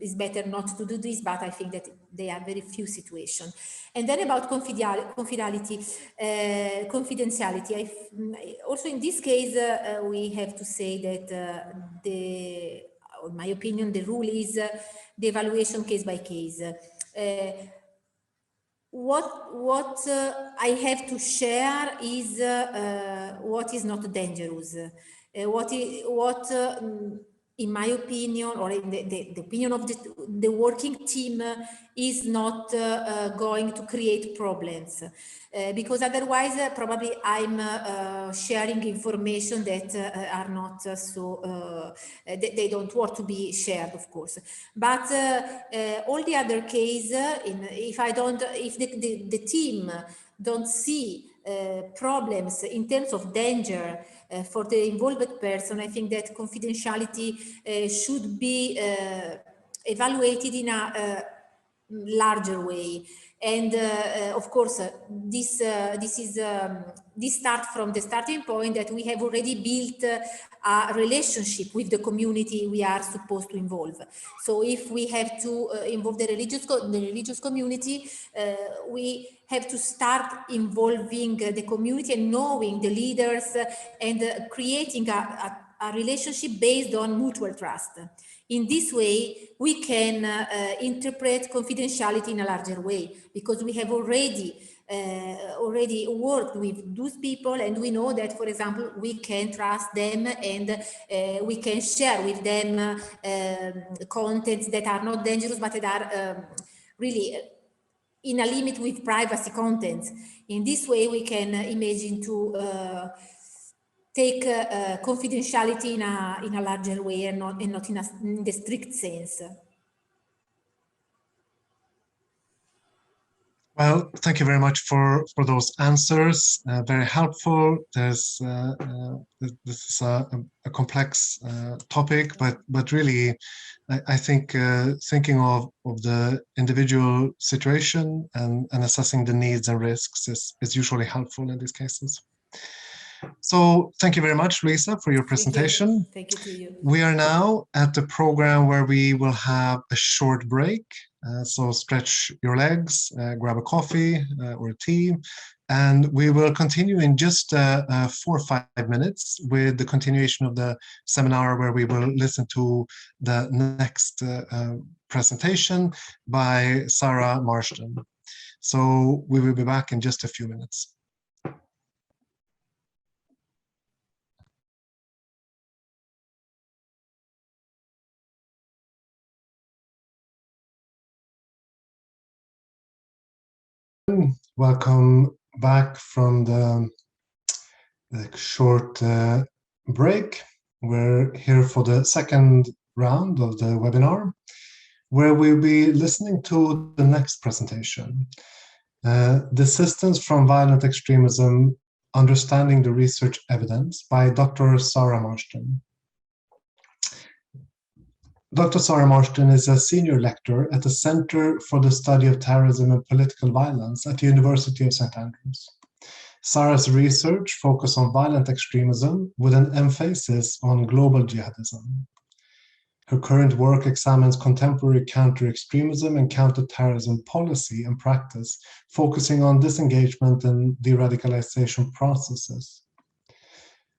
Speaker 3: is better not to do this, but I think that there are very few situations. And then about confidentiality, also in this case, we have to say that in my opinion, the rule is the evaluation case by case. What I have to share is what is not dangerous. In my opinion, or in the opinion of the working team, is not going to create problems. Because otherwise, probably I'm sharing information that are not they don't want to be shared, of course. But all the other case, if the team don't see problems in terms of danger for the involved person, I think that confidentiality should be evaluated in a larger way. And of course, this starts from the starting point that we have already built a relationship with the community we are supposed to involve. So if we have to involve the religious community, we have to start involving the community and knowing the leaders and creating a relationship based on mutual trust. In this way, we can interpret confidentiality in a larger way, because we have already worked with those people, and we know that, for example, we can trust them, and we can share with them contents that are not dangerous, but that are really in a limit with privacy contents. In this way, we can imagine to take confidentiality in a larger way, and not in the strict sense.
Speaker 2: Well, thank you very much for those answers. Very helpful. This is a complex topic, but really, I think thinking of the individual situation and assessing the needs and risks is usually helpful in these cases. So thank you very much, Luisa, for your presentation.
Speaker 3: Thank you to you.
Speaker 2: We are now at the program where we will have a short break. So stretch your legs, grab a coffee or a tea, and we will continue in just 4 or 5 minutes with the continuation of the seminar, where we will listen to the next presentation by Sarah Marsden. So we will be back in just a few minutes. Welcome back from the short break. We're here for the second round of the webinar, where we'll be listening to the next presentation, Desistance from Violent Extremism, Understanding the Research Evidence, by Dr. Sarah Marsden. Dr. Sarah Marsden is a senior lecturer at the Center for the Study of Terrorism and Political Violence at the University of St. Andrews. Sarah's research focuses on violent extremism with an emphasis on global jihadism. Her current work examines contemporary counter-extremism and counter-terrorism policy and practice, focusing on disengagement and de-radicalization processes.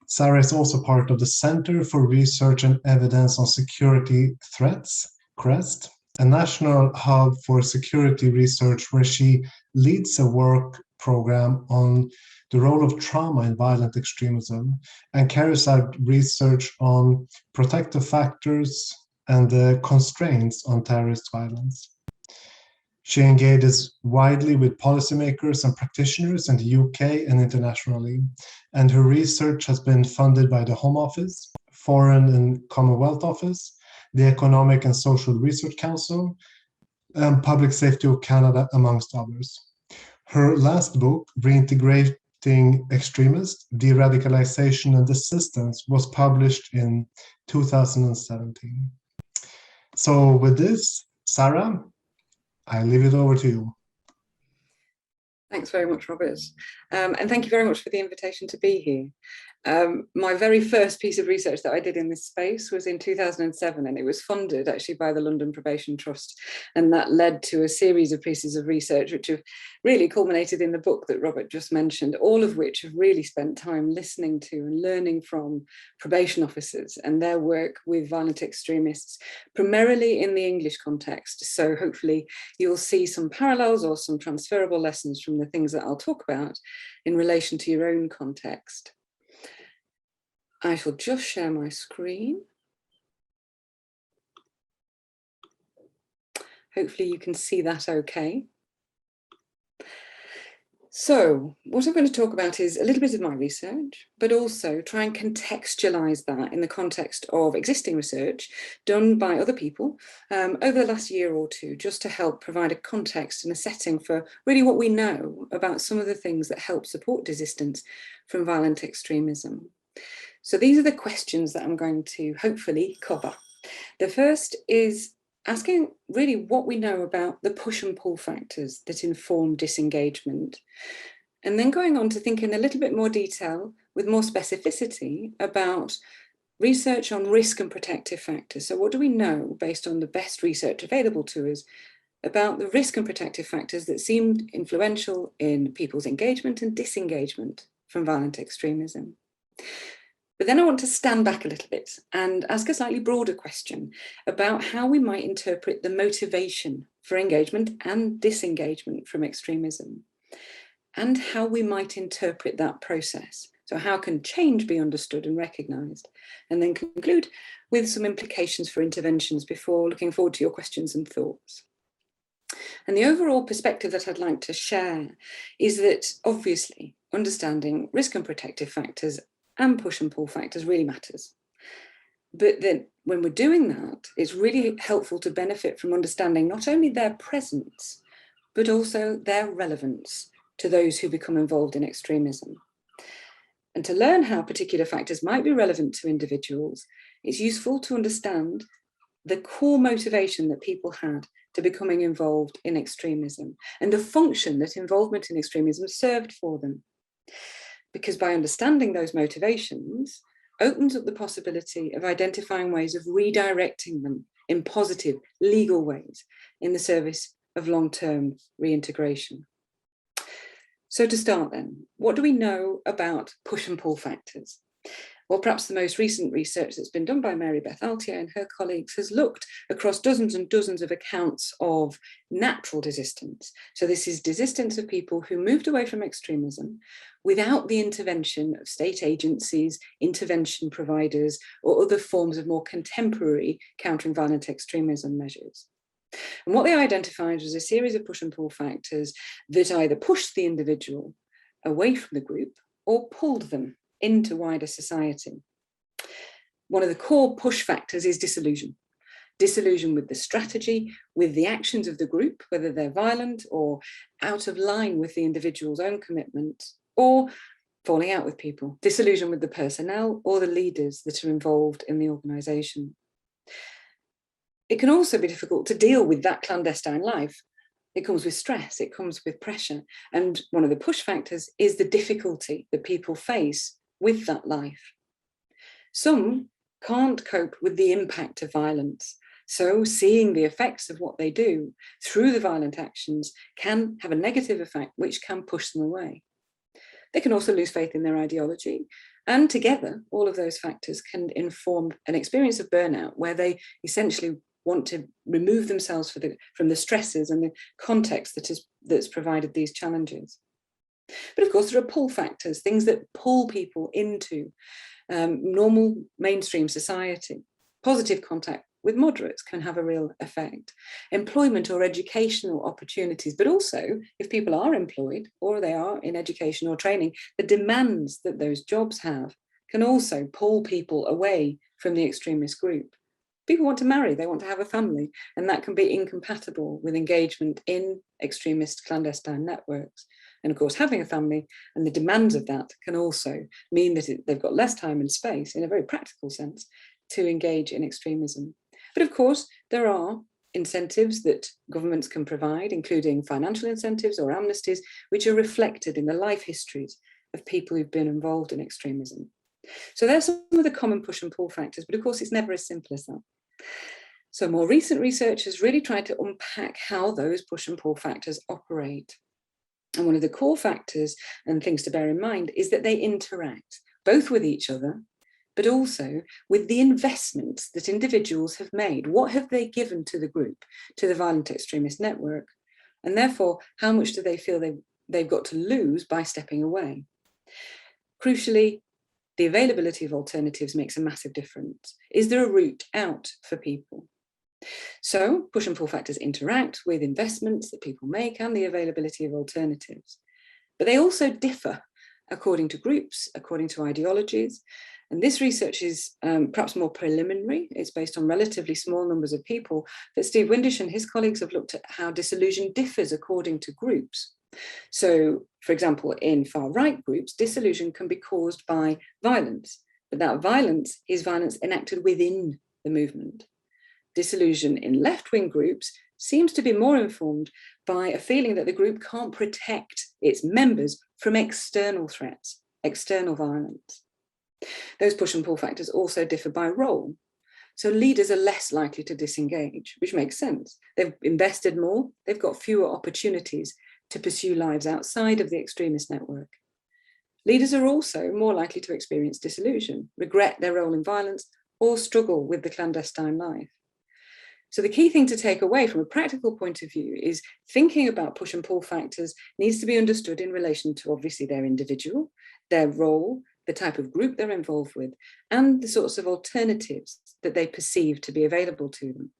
Speaker 2: Sarah is also part of the Center for Research and Evidence on Security Threats, CREST, a national hub for security research where she leads a work program on the role of trauma in violent extremism and carries out research on protective factors and the constraints on terrorist violence. She engages widely with policymakers and practitioners in the UK and internationally, and her research has been funded by the Home Office, Foreign and Commonwealth Office, the Economic and Social Research Council, and Public Safety of Canada, amongst others. Her last book, Reintegrating Extremists, De-Radicalisation and Desistance, was published in 2017. So with this, Sarah, I leave it over to you.
Speaker 4: Thanks very much, Robert. And thank you very much for the invitation to be here. My very first piece of research that I did in this space was in 2007, and it was funded actually by the London Probation Trust. And that led to a series of pieces of research, which have really culminated in the book that Robert just mentioned, all of which have really spent time listening to and learning from probation officers and their work with violent extremists, primarily in the English context. So hopefully you'll see some parallels or some transferable lessons from the things that I'll talk about in relation to your own context. I shall just share my screen. Hopefully you can see that okay. So what I'm going to talk about is a little bit of my research, but also try and contextualize that in the context of existing research done by other people over the last year or two, just to help provide a context and a setting for really what we know about some of the things that help support desistance from violent extremism. So these are the questions that I'm going to hopefully cover. The first is asking really what we know about the push and pull factors that inform disengagement, and then going on to think in a little bit more detail with more specificity about research on risk and protective factors. So what do we know based on the best research available to us about the risk and protective factors that seemed influential in people's engagement and disengagement from violent extremism? But then I want to stand back a little bit and ask a slightly broader question about how we might interpret the motivation for engagement and disengagement from extremism, and how we might interpret that process. So how can change be understood and recognised? And then conclude with some implications for interventions before looking forward to your questions and thoughts. And the overall perspective that I'd like to share is that obviously understanding risk and protective factors and push and pull factors really matters. But then when we're doing that, it's really helpful to benefit from understanding not only their presence, but also their relevance to those who become involved in extremism. And to learn how particular factors might be relevant to individuals, it's useful to understand the core motivation that people had to becoming involved in extremism and the function that involvement in extremism served for them. because by understanding those motivations opens up the possibility of identifying ways of redirecting them in positive legal ways in the service of long-term reintegration. So to start then, what do we know about push and pull factors? Well, perhaps the most recent research that's been done by Mary Beth Altier and her colleagues has looked across dozens and dozens of accounts of natural desistance. So this is desistance of people who moved away from extremism without the intervention of state agencies, intervention providers, or other forms of more contemporary countering violent extremism measures. And what they identified was a series of push and pull factors that either pushed the individual away from the group or pulled them into wider society. One of the core push factors is disillusion. Disillusion with the strategy, with the actions of the group, whether they're violent or out of line with the individual's own commitment, or falling out with people. Disillusion with the personnel or the leaders that are involved in the organisation. It can also be difficult to deal with that clandestine life. It comes with stress, it comes with pressure. And one of the push factors is the difficulty that people face with that life. Some can't cope with the impact of violence. So seeing the effects of what they do through the violent actions can have a negative effect, which can push them away. They can also lose faith in their ideology. And together, all of those factors can inform an experience of burnout where they essentially want to remove themselves from the stresses and the context that's provided these challenges. But of course, there are pull factors, things that pull people into normal mainstream society. Positive contact with moderates can have a real effect. Employment or educational opportunities, but also if people are employed or they are in education or training, the demands that those jobs have can also pull people away from the extremist group. People want to marry, they want to have a family, and that can be incompatible with engagement in extremist clandestine networks. And of course, having a family and the demands of that can also mean that they've got less time and space, in a very practical sense, to engage in extremism. But of course, there are incentives that governments can provide, including financial incentives or amnesties, which are reflected in the life histories of people who've been involved in extremism. So there's some of the common push and pull factors, but of course, it's never as simple as that. So more recent research has really tried to unpack how those push and pull factors operate. And one of the core factors and things to bear in mind is that they interact both with each other, but also with the investments that individuals have made. What have they given to the group, to the violent extremist network? And therefore, how much do they feel they've got to lose by stepping away? Crucially, the availability of alternatives makes a massive difference. Is there a route out for people? So push and pull factors interact with investments that people make and the availability of alternatives. But they also differ according to groups, according to ideologies. And this research is perhaps more preliminary. It's based on relatively small numbers of people, but Steve Windisch and his colleagues have looked at how disillusion differs according to groups. So, for example, in far-right groups, disillusion can be caused by violence, but that violence is violence enacted within the movement. Disillusion in left-wing groups seems to be more informed by a feeling that the group can't protect its members from external threats, external violence. Those push and pull factors also differ by role. So leaders are less likely to disengage, which makes sense. They've invested more, they've got fewer opportunities to pursue lives outside of the extremist network. Leaders are also more likely to experience disillusion, regret their role in violence, or struggle with the clandestine life. So the key thing to take away from a practical point of view is thinking about push and pull factors needs to be understood in relation to obviously their individual, their role, the type of group they're involved with, and the sorts of alternatives that they perceive to be available to them.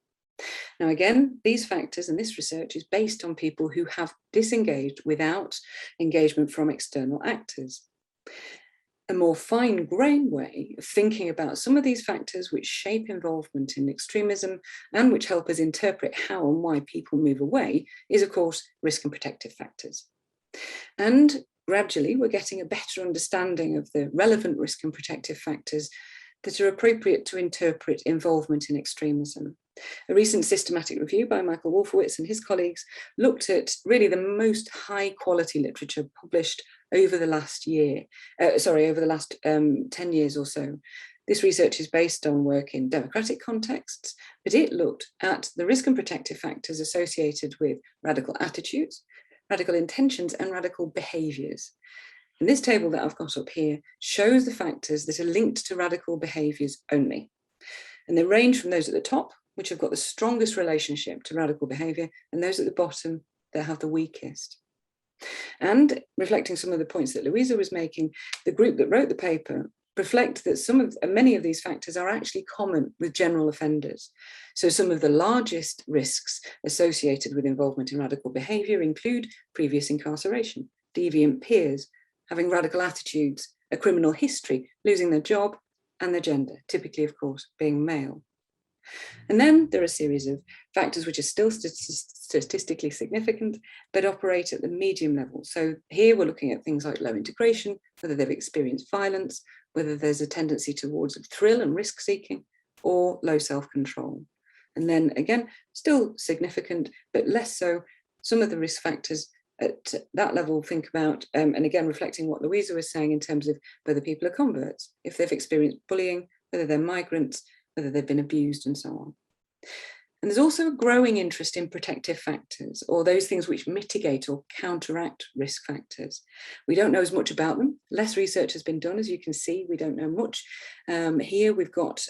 Speaker 4: Now, again, these factors and this research is based on people who have disengaged without engagement from external actors. A more fine-grained way of thinking about some of these factors which shape involvement in extremism and which help us interpret how and why people move away is, of course, risk and protective factors. And gradually, we're getting a better understanding of the relevant risk and protective factors that are appropriate to interpret involvement in extremism. A recent systematic review by Michael Wolfowitz and his colleagues looked at really the most high quality literature published over the last over the last 10 years or so. This research is based on work in democratic contexts, but it looked at the risk and protective factors associated with radical attitudes, radical intentions, and radical behaviours. And this table that I've got up here shows the factors that are linked to radical behaviours only. And they range from those at the top, which have got the strongest relationship to radical behaviour, and those at the bottom that have the weakest. And reflecting some of the points that Luisa was making, the group that wrote the paper reflect that many of these factors are actually common with general offenders. So some of the largest risks associated with involvement in radical behaviour include previous incarceration, deviant peers, having radical attitudes, a criminal history, losing their job, and their gender, typically, of course, being male. And then there are a series of factors which are still statistically significant, but operate at the medium level. So here we're looking at things like low integration, whether they've experienced violence, whether there's a tendency towards thrill and risk seeking, or low self-control. And then again, still significant, but less so, some of the risk factors at that level think about, and again, reflecting what Luisa was saying in terms of whether people are converts, if they've experienced bullying, whether they're migrants, whether they've been abused, and so on. And there's also a growing interest in protective factors, or those things which mitigate or counteract risk factors. We don't know as much about them. Less research has been done, as you can see. We don't know much. Here we've got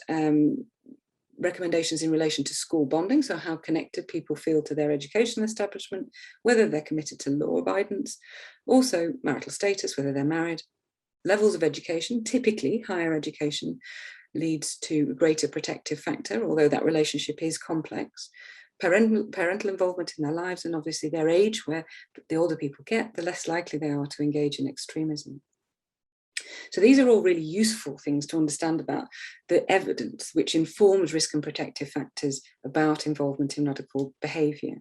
Speaker 4: recommendations in relation to school bonding, so how connected people feel to their educational establishment, whether they're committed to law abidance, also marital status, whether they're married, levels of education, typically higher education, leads to a greater protective factor, although that relationship is complex. Parental involvement in their lives, and obviously their age, where the older people get, the less likely they are to engage in extremism. So these are all really useful things to understand about the evidence which informs risk and protective factors about involvement in radical behaviour.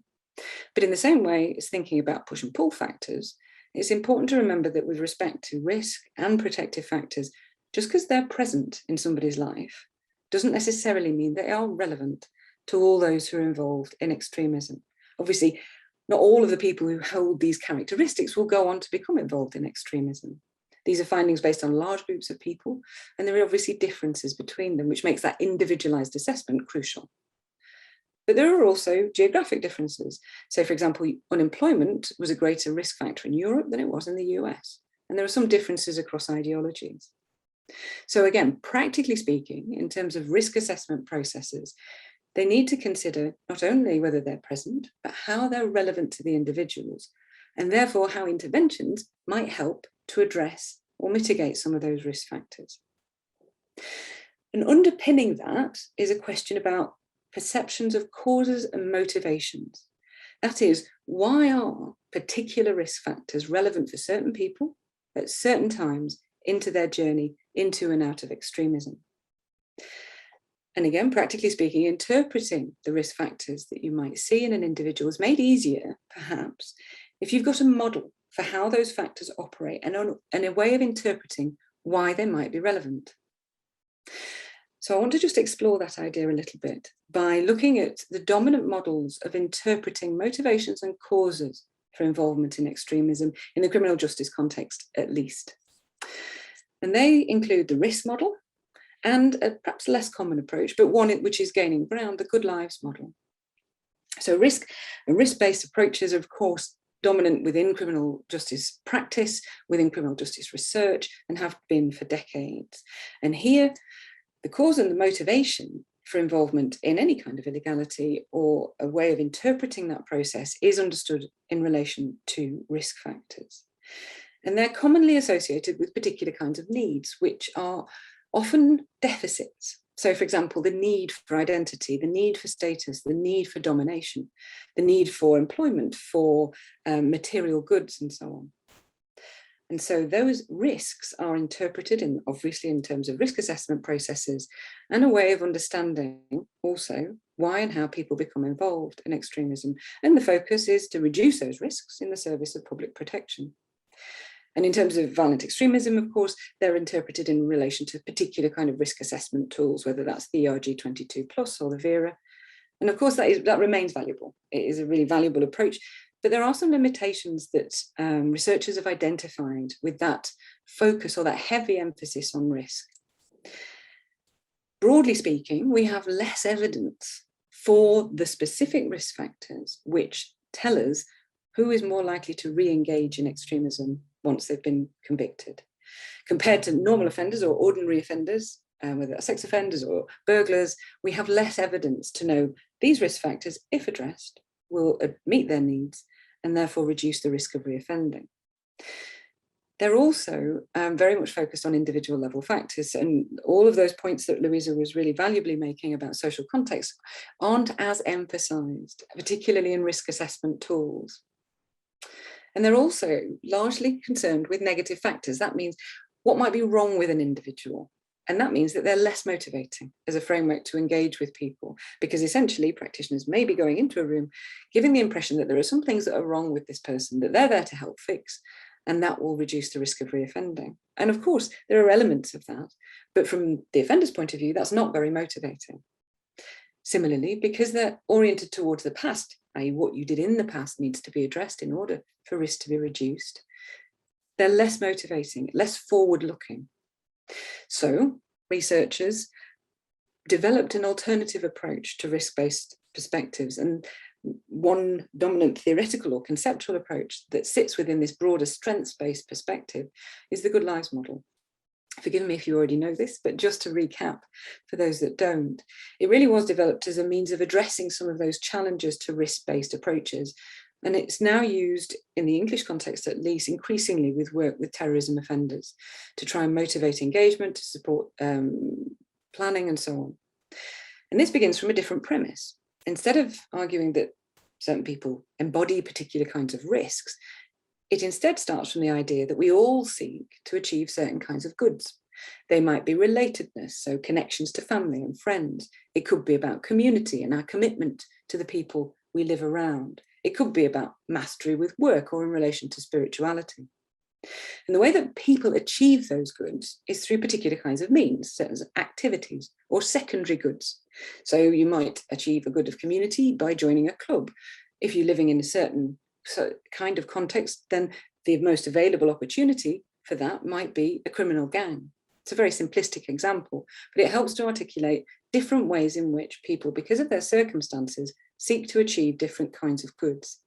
Speaker 4: But in the same way as thinking about push and pull factors, it's important to remember that with respect to risk and protective factors, just because they're present in somebody's life doesn't necessarily mean they are relevant to all those who are involved in extremism. Obviously, not all of the people who hold these characteristics will go on to become involved in extremism. These are findings based on large groups of people, and there are obviously differences between them, which makes that individualized assessment crucial. But there are also geographic differences. So, for example, unemployment was a greater risk factor in Europe than it was in the US, and there are some differences across ideologies. So again, practically speaking, in terms of risk assessment processes, they need to consider not only whether they're present, but how they're relevant to the individuals, and therefore how interventions might help to address or mitigate some of those risk factors. And underpinning that is a question about perceptions of causes and motivations. That is, why are particular risk factors relevant for certain people at certain times into their journey into and out of extremism? And again, practically speaking, interpreting the risk factors that you might see in an individual is made easier, perhaps, if you've got a model for how those factors operate and a way of interpreting why they might be relevant. So I want to just explore that idea a little bit by looking at the dominant models of interpreting motivations and causes for involvement in extremism in the criminal justice context, at least. And they include the risk model and a perhaps less common approach, but one which is gaining ground, the good lives model. So risk and risk-based approaches are, of course, dominant within criminal justice practice, within criminal justice research, and have been for decades. And here, the cause and the motivation for involvement in any kind of illegality or a way of interpreting that process is understood in relation to risk factors. And they're commonly associated with particular kinds of needs, which are often deficits. So, for example, the need for identity, the need for status, the need for domination, the need for employment, for material goods, and so on. And so those risks are interpreted obviously in terms of risk assessment processes and a way of understanding also why and how people become involved in extremism. And the focus is to reduce those risks in the service of public protection. And in terms of violent extremism, of course, they're interpreted in relation to particular kind of risk assessment tools, whether that's the ERG22+ or the VERA. And of course, that remains valuable. It is a really valuable approach, But there are some limitations that researchers have identified with that focus or that heavy emphasis on risk. Broadly speaking, we have less evidence for the specific risk factors which tell us who is more likely to re-engage in extremism once they've been convicted. Compared to normal offenders or ordinary offenders, whether they're sex offenders or burglars, we have less evidence to know these risk factors, if addressed, will meet their needs and therefore reduce the risk of reoffending. They're also very much focused on individual level factors, and all of those points that Luisa was really valuably making about social context aren't as emphasised, particularly in risk assessment tools. And they're also largely concerned with negative factors. That means what might be wrong with an individual. And that means that they're less motivating as a framework to engage with people, because essentially practitioners may be going into a room giving the impression that there are some things that are wrong with this person that they're there to help fix, and that will reduce the risk of reoffending. And of course, there are elements of that, but from the offender's point of view, that's not very motivating. Similarly, because they're oriented towards the past, i.e. what you did in the past needs to be addressed in order for risk to be reduced, they're less motivating, less forward-looking. So researchers developed an alternative approach to risk-based perspectives, and one dominant theoretical or conceptual approach that sits within this broader strengths-based perspective is the Good Lives model. Forgive me if you already know this, but just to recap for those that don't, it really was developed as a means of addressing some of those challenges to risk-based approaches. And it's now used in the English context, at least, increasingly with work with terrorism offenders to try and motivate engagement, to support planning and so on. And this begins from a different premise. Instead of arguing that certain people embody particular kinds of risks, it instead starts from the idea that we all seek to achieve certain kinds of goods. They might be relatedness, so connections to family and friends. It could be about community and our commitment to the people we live around. It could be about mastery with work or in relation to spirituality. And the way that people achieve those goods is through particular kinds of means, such as activities or secondary goods. So you might achieve a good of community by joining a club. If you're living in a certain kind of context, then the most available opportunity for that might be a criminal gang. It's a very simplistic example, but it helps to articulate different ways in which people, because of their circumstances, seek to achieve different kinds of goods.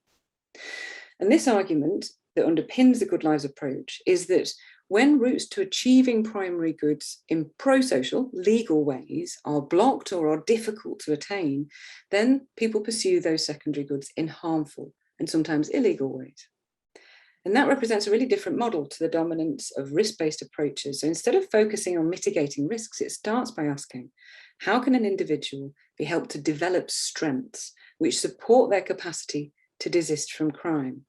Speaker 4: And this argument that underpins the Good Lives approach is that when routes to achieving primary goods in pro-social, legal ways are blocked or are difficult to attain, then people pursue those secondary goods in harmful and sometimes illegal ways. And that represents a really different model to the dominance of risk-based approaches. So instead of focusing on mitigating risks, it starts by asking, how can an individual be helped to develop strengths which support their capacity to desist from crime?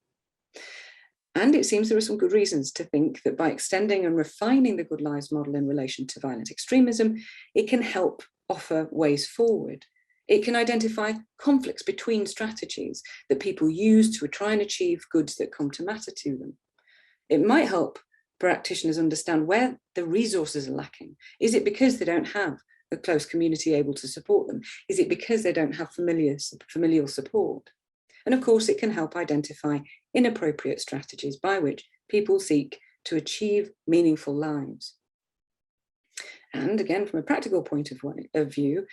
Speaker 4: And it seems there are some good reasons to think that by extending and refining the Good Lives model in relation to violent extremism, it can help offer ways forward. It can identify conflicts between strategies that people use to try and achieve goods that come to matter to them. It might help practitioners understand where the resources are lacking. Is it because they don't have a close community able to support them? Is it because they don't have familial support? And of course, it can help identify inappropriate strategies by which people seek to achieve meaningful lives. And again, from a practical point of view,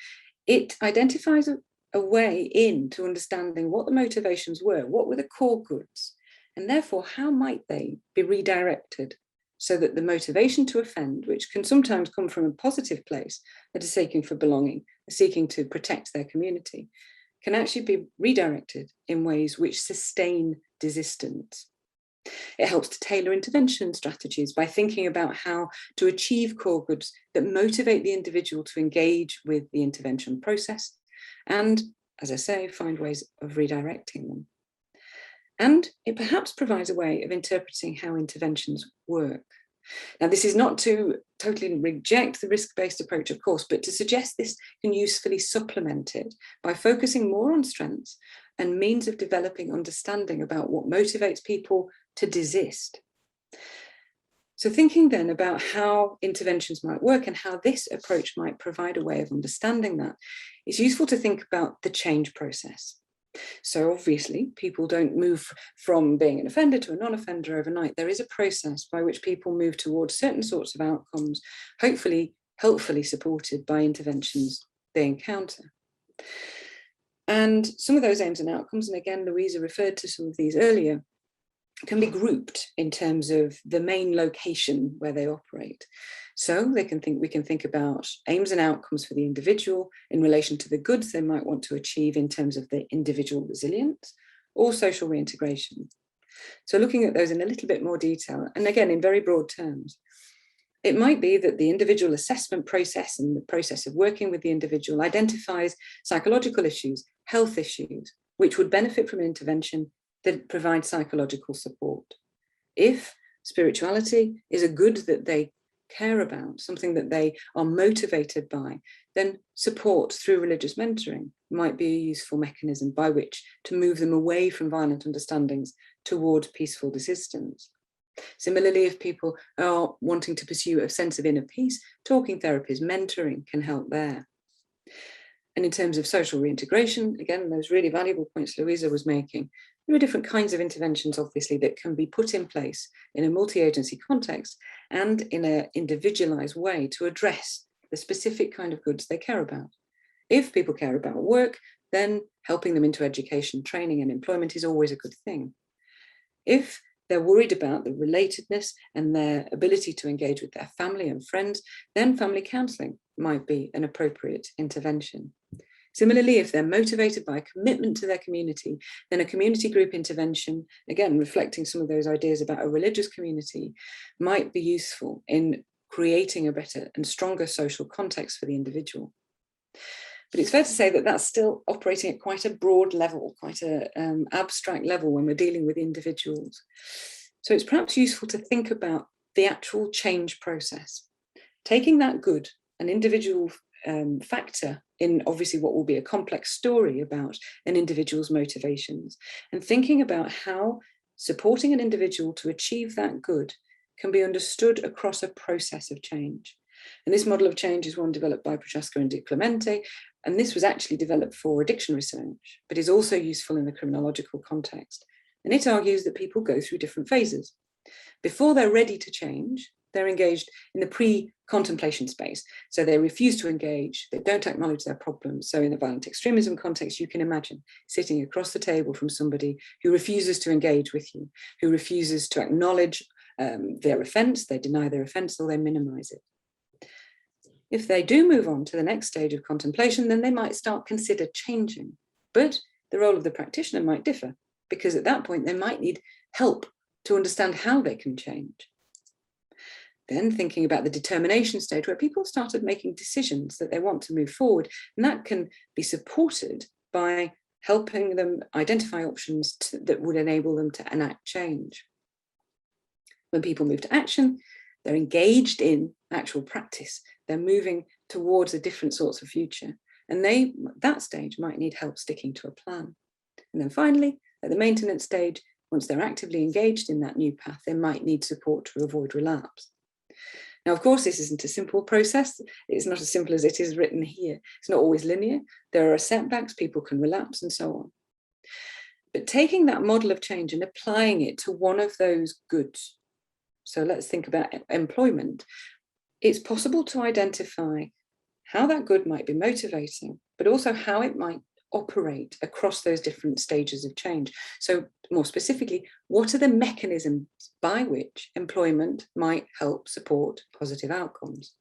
Speaker 4: it identifies a way into understanding what the motivations were, what were the core goods, and therefore how might they be redirected so that the motivation to offend, which can sometimes come from a positive place, that is seeking for belonging, seeking to protect their community, can actually be redirected in ways which sustain desistance. It helps to tailor intervention strategies by thinking about how to achieve core goods that motivate the individual to engage with the intervention process and, as I say, find ways of redirecting them. And it perhaps provides a way of interpreting how interventions work. Now, this is not to totally reject the risk-based approach, of course, but to suggest this can usefully supplement it by focusing more on strengths and means of developing understanding about what motivates people to desist. So thinking then about how interventions might work and how this approach might provide a way of understanding that, it's useful to think about the change process. So obviously, people don't move from being an offender to a non-offender overnight. There is a process by which people move towards certain sorts of outcomes, hopefully helpfully supported by interventions they encounter. And some of those aims and outcomes, and again, Luisa referred to some of these earlier, can be grouped in terms of the main location where they operate. So we can think about aims and outcomes for the individual in relation to the goods they might want to achieve in terms of their individual resilience or social reintegration. So looking at those in a little bit more detail, and again, in very broad terms, it might be that the individual assessment process and the process of working with the individual identifies psychological issues, health issues, which would benefit from an intervention that provides psychological support. If spirituality is a good that they care about, something that they are motivated by, then support through religious mentoring might be a useful mechanism by which to move them away from violent understandings towards peaceful desistance. Similarly, if people are wanting to pursue a sense of inner peace, talking therapies, mentoring can help there. And in terms of social reintegration, again, those really valuable points Luisa was making, there are different kinds of interventions, obviously, that can be put in place in a multi-agency context and in an individualized way to address the specific kind of goods they care about. If people care about work, then helping them into education, training, and employment is always a good thing. If they're worried about the relatedness and their ability to engage with their family and friends, then family counselling might be an appropriate intervention. Similarly, if they're motivated by a commitment to their community, then a community group intervention, again, reflecting some of those ideas about a religious community, might be useful in creating a better and stronger social context for the individual. But it's fair to say that that's still operating at quite a broad level, quite an abstract level when we're dealing with individuals. So it's perhaps useful to think about the actual change process, taking that good, an individual factor in obviously what will be a complex story about an individual's motivations, and thinking about how supporting an individual to achieve that good can be understood across a process of change. And this model of change is one developed by Prochaska and Di Clemente, and this was actually developed for addiction research, but is also useful in the criminological context. And it argues that people go through different phases. Before they're ready to change, they're engaged in the pre-contemplation space. So they refuse to engage, they don't acknowledge their problems. So in the violent extremism context, you can imagine sitting across the table from somebody who refuses to engage with you, who refuses to acknowledge their offence, they deny their offence or they minimize it. If they do move on to the next stage of contemplation, then they might start consider changing. But the role of the practitioner might differ, because at that point they might need help to understand how they can change. Then thinking about the determination stage, where people started making decisions that they want to move forward, and that can be supported by helping them identify options that would enable them to enact change. When people move to action, they're engaged in actual practice. They're moving towards a different sorts of future. And they, at that stage, might need help sticking to a plan. And then finally, at the maintenance stage, once they're actively engaged in that new path, they might need support to avoid relapse. Now, of course, this isn't a simple process. It's not as simple as it is written here. It's not always linear. There are setbacks, people can relapse and so on. But taking that model of change and applying it to one of those goods, so let's think about employment, it's possible to identify how that good might be motivating, but also how it might operate across those different stages of change. So more specifically, what are the mechanisms by which employment might help support positive outcomes?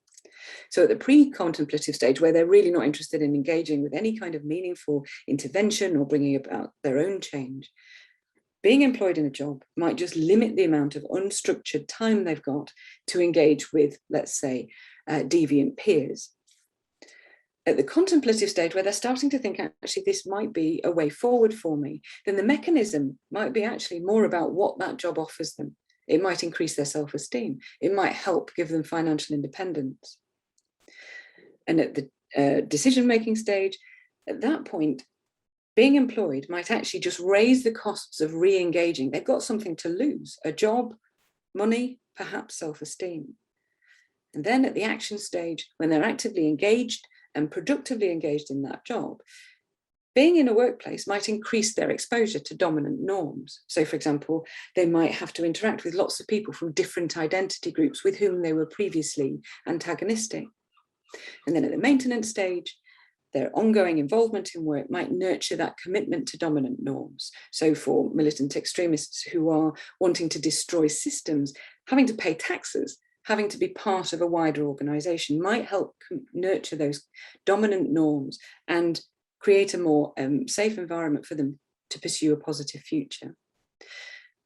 Speaker 4: So at the pre-contemplative stage, where they're really not interested in engaging with any kind of meaningful intervention or bringing about their own change, being employed in a job might just limit the amount of unstructured time they've got to engage with, let's say, deviant peers. At the contemplative stage, where they're starting to think, actually, this might be a way forward for me, then the mechanism might be actually more about what that job offers them. It might increase their self-esteem. It might help give them financial independence. And at the decision-making stage, at that point, being employed might actually just raise the costs of re-engaging. They've got something to lose, a job, money, perhaps self-esteem. And then at the action stage, when they're actively engaged and productively engaged in that job, being in a workplace might increase their exposure to dominant norms. So, for example, they might have to interact with lots of people from different identity groups with whom they were previously antagonistic. And then at the maintenance stage, their ongoing involvement in work might nurture that commitment to dominant norms. So for militant extremists who are wanting to destroy systems, having to pay taxes, having to be part of a wider organization might help nurture those dominant norms and create a more safe environment for them to pursue a positive future.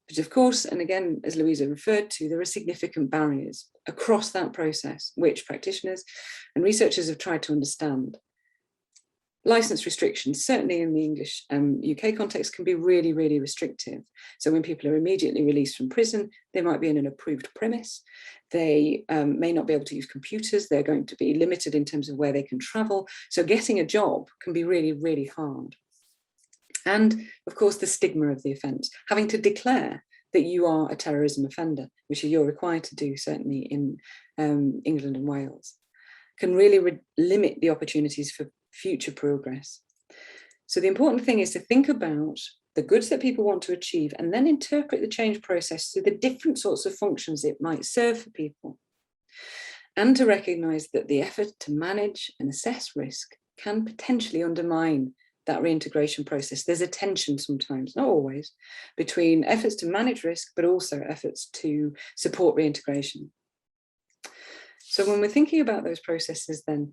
Speaker 4: But of course, and again, as Luisa referred to, there are significant barriers across that process, which practitioners and researchers have tried to understand. License restrictions, certainly in the English UK context, can be really, really restrictive. So when people are immediately released from prison, they might be in an approved premise. They may not be able to use computers. They're going to be limited in terms of where they can travel. So getting a job can be really, really hard. And of course, the stigma of the offence, having to declare that you are a terrorism offender, which you're required to do certainly in England and Wales, can really limit the opportunities for future progress. So the important thing is to think about the goods that people want to achieve and then interpret the change process through the different sorts of functions it might serve for people. And to recognise that the effort to manage and assess risk can potentially undermine that reintegration process. There's a tension sometimes, not always, between efforts to manage risk, but also efforts to support reintegration. So when we're thinking about those processes, then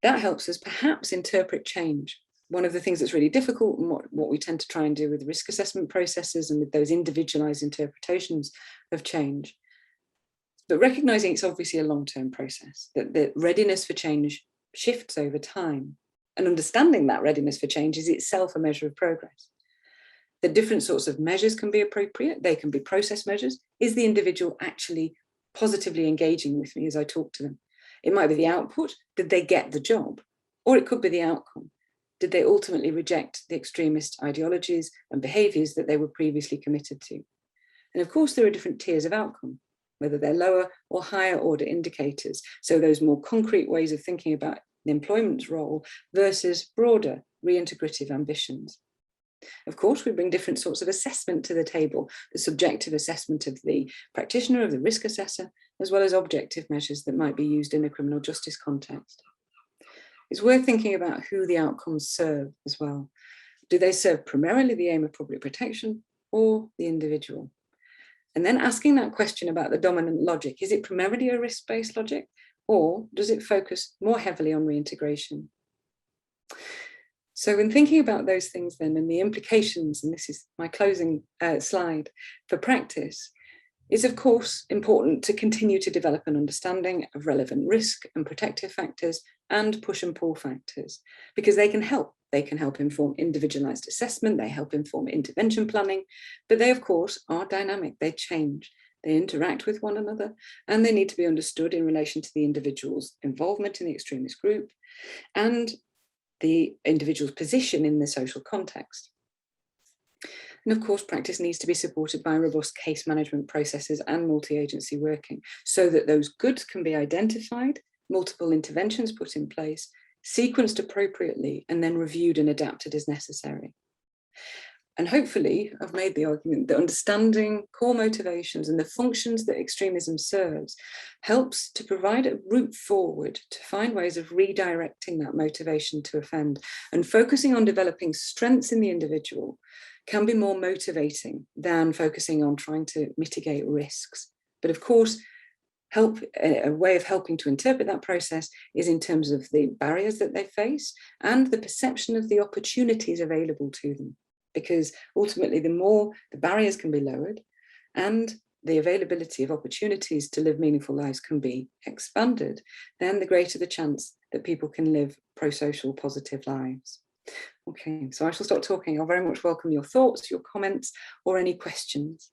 Speaker 4: that helps us perhaps interpret change. One of the things that's really difficult and what we tend to try and do with risk assessment processes and with those individualized interpretations of change. But recognizing it's obviously a long-term process, that the readiness for change shifts over time. And understanding that readiness for change is itself a measure of progress. The different sorts of measures can be appropriate. They can be process measures. Is the individual actually positively engaging with me as I talk to them? It might be the output. Did they get the job? Or it could be the outcome. Did they ultimately reject the extremist ideologies and behaviours that they were previously committed to? And of course, there are different tiers of outcome, whether they're lower or higher order indicators. So those more concrete ways of thinking about the employment's role versus broader reintegrative ambitions. Of course, we bring different sorts of assessment to the table, the subjective assessment of the practitioner, of the risk assessor, as well as objective measures that might be used in a criminal justice context. It's worth thinking about who the outcomes serve as well. Do they serve primarily the aim of public protection or the individual? And then asking that question about the dominant logic, is it primarily a risk-based logic, or does it focus more heavily on reintegration? So when thinking about those things then and the implications, and this is my closing slide for practice, it's of course important to continue to develop an understanding of relevant risk and protective factors and push and pull factors, because they can help. They can help inform individualized assessment, they help inform intervention planning, but they of course are dynamic, they change, they interact with one another, and they need to be understood in relation to the individual's involvement in the extremist group and the individual's position in the social context. And of course, practice needs to be supported by robust case management processes and multi-agency working so that those goods can be identified, multiple interventions put in place, sequenced appropriately, and then reviewed and adapted as necessary. And hopefully, I've made the argument that understanding core motivations and the functions that extremism serves helps to provide a route forward to find ways of redirecting that motivation to offend, and focusing on developing strengths in the individual can be more motivating than focusing on trying to mitigate risks. But of course, a way of helping to interpret that process is in terms of the barriers that they face and the perception of the opportunities available to them. Because ultimately, the more the barriers can be lowered and the availability of opportunities to live meaningful lives can be expanded, then the greater the chance that people can live pro-social, positive lives. Okay, so I shall stop talking. I'll very much welcome your thoughts, your comments, or any questions.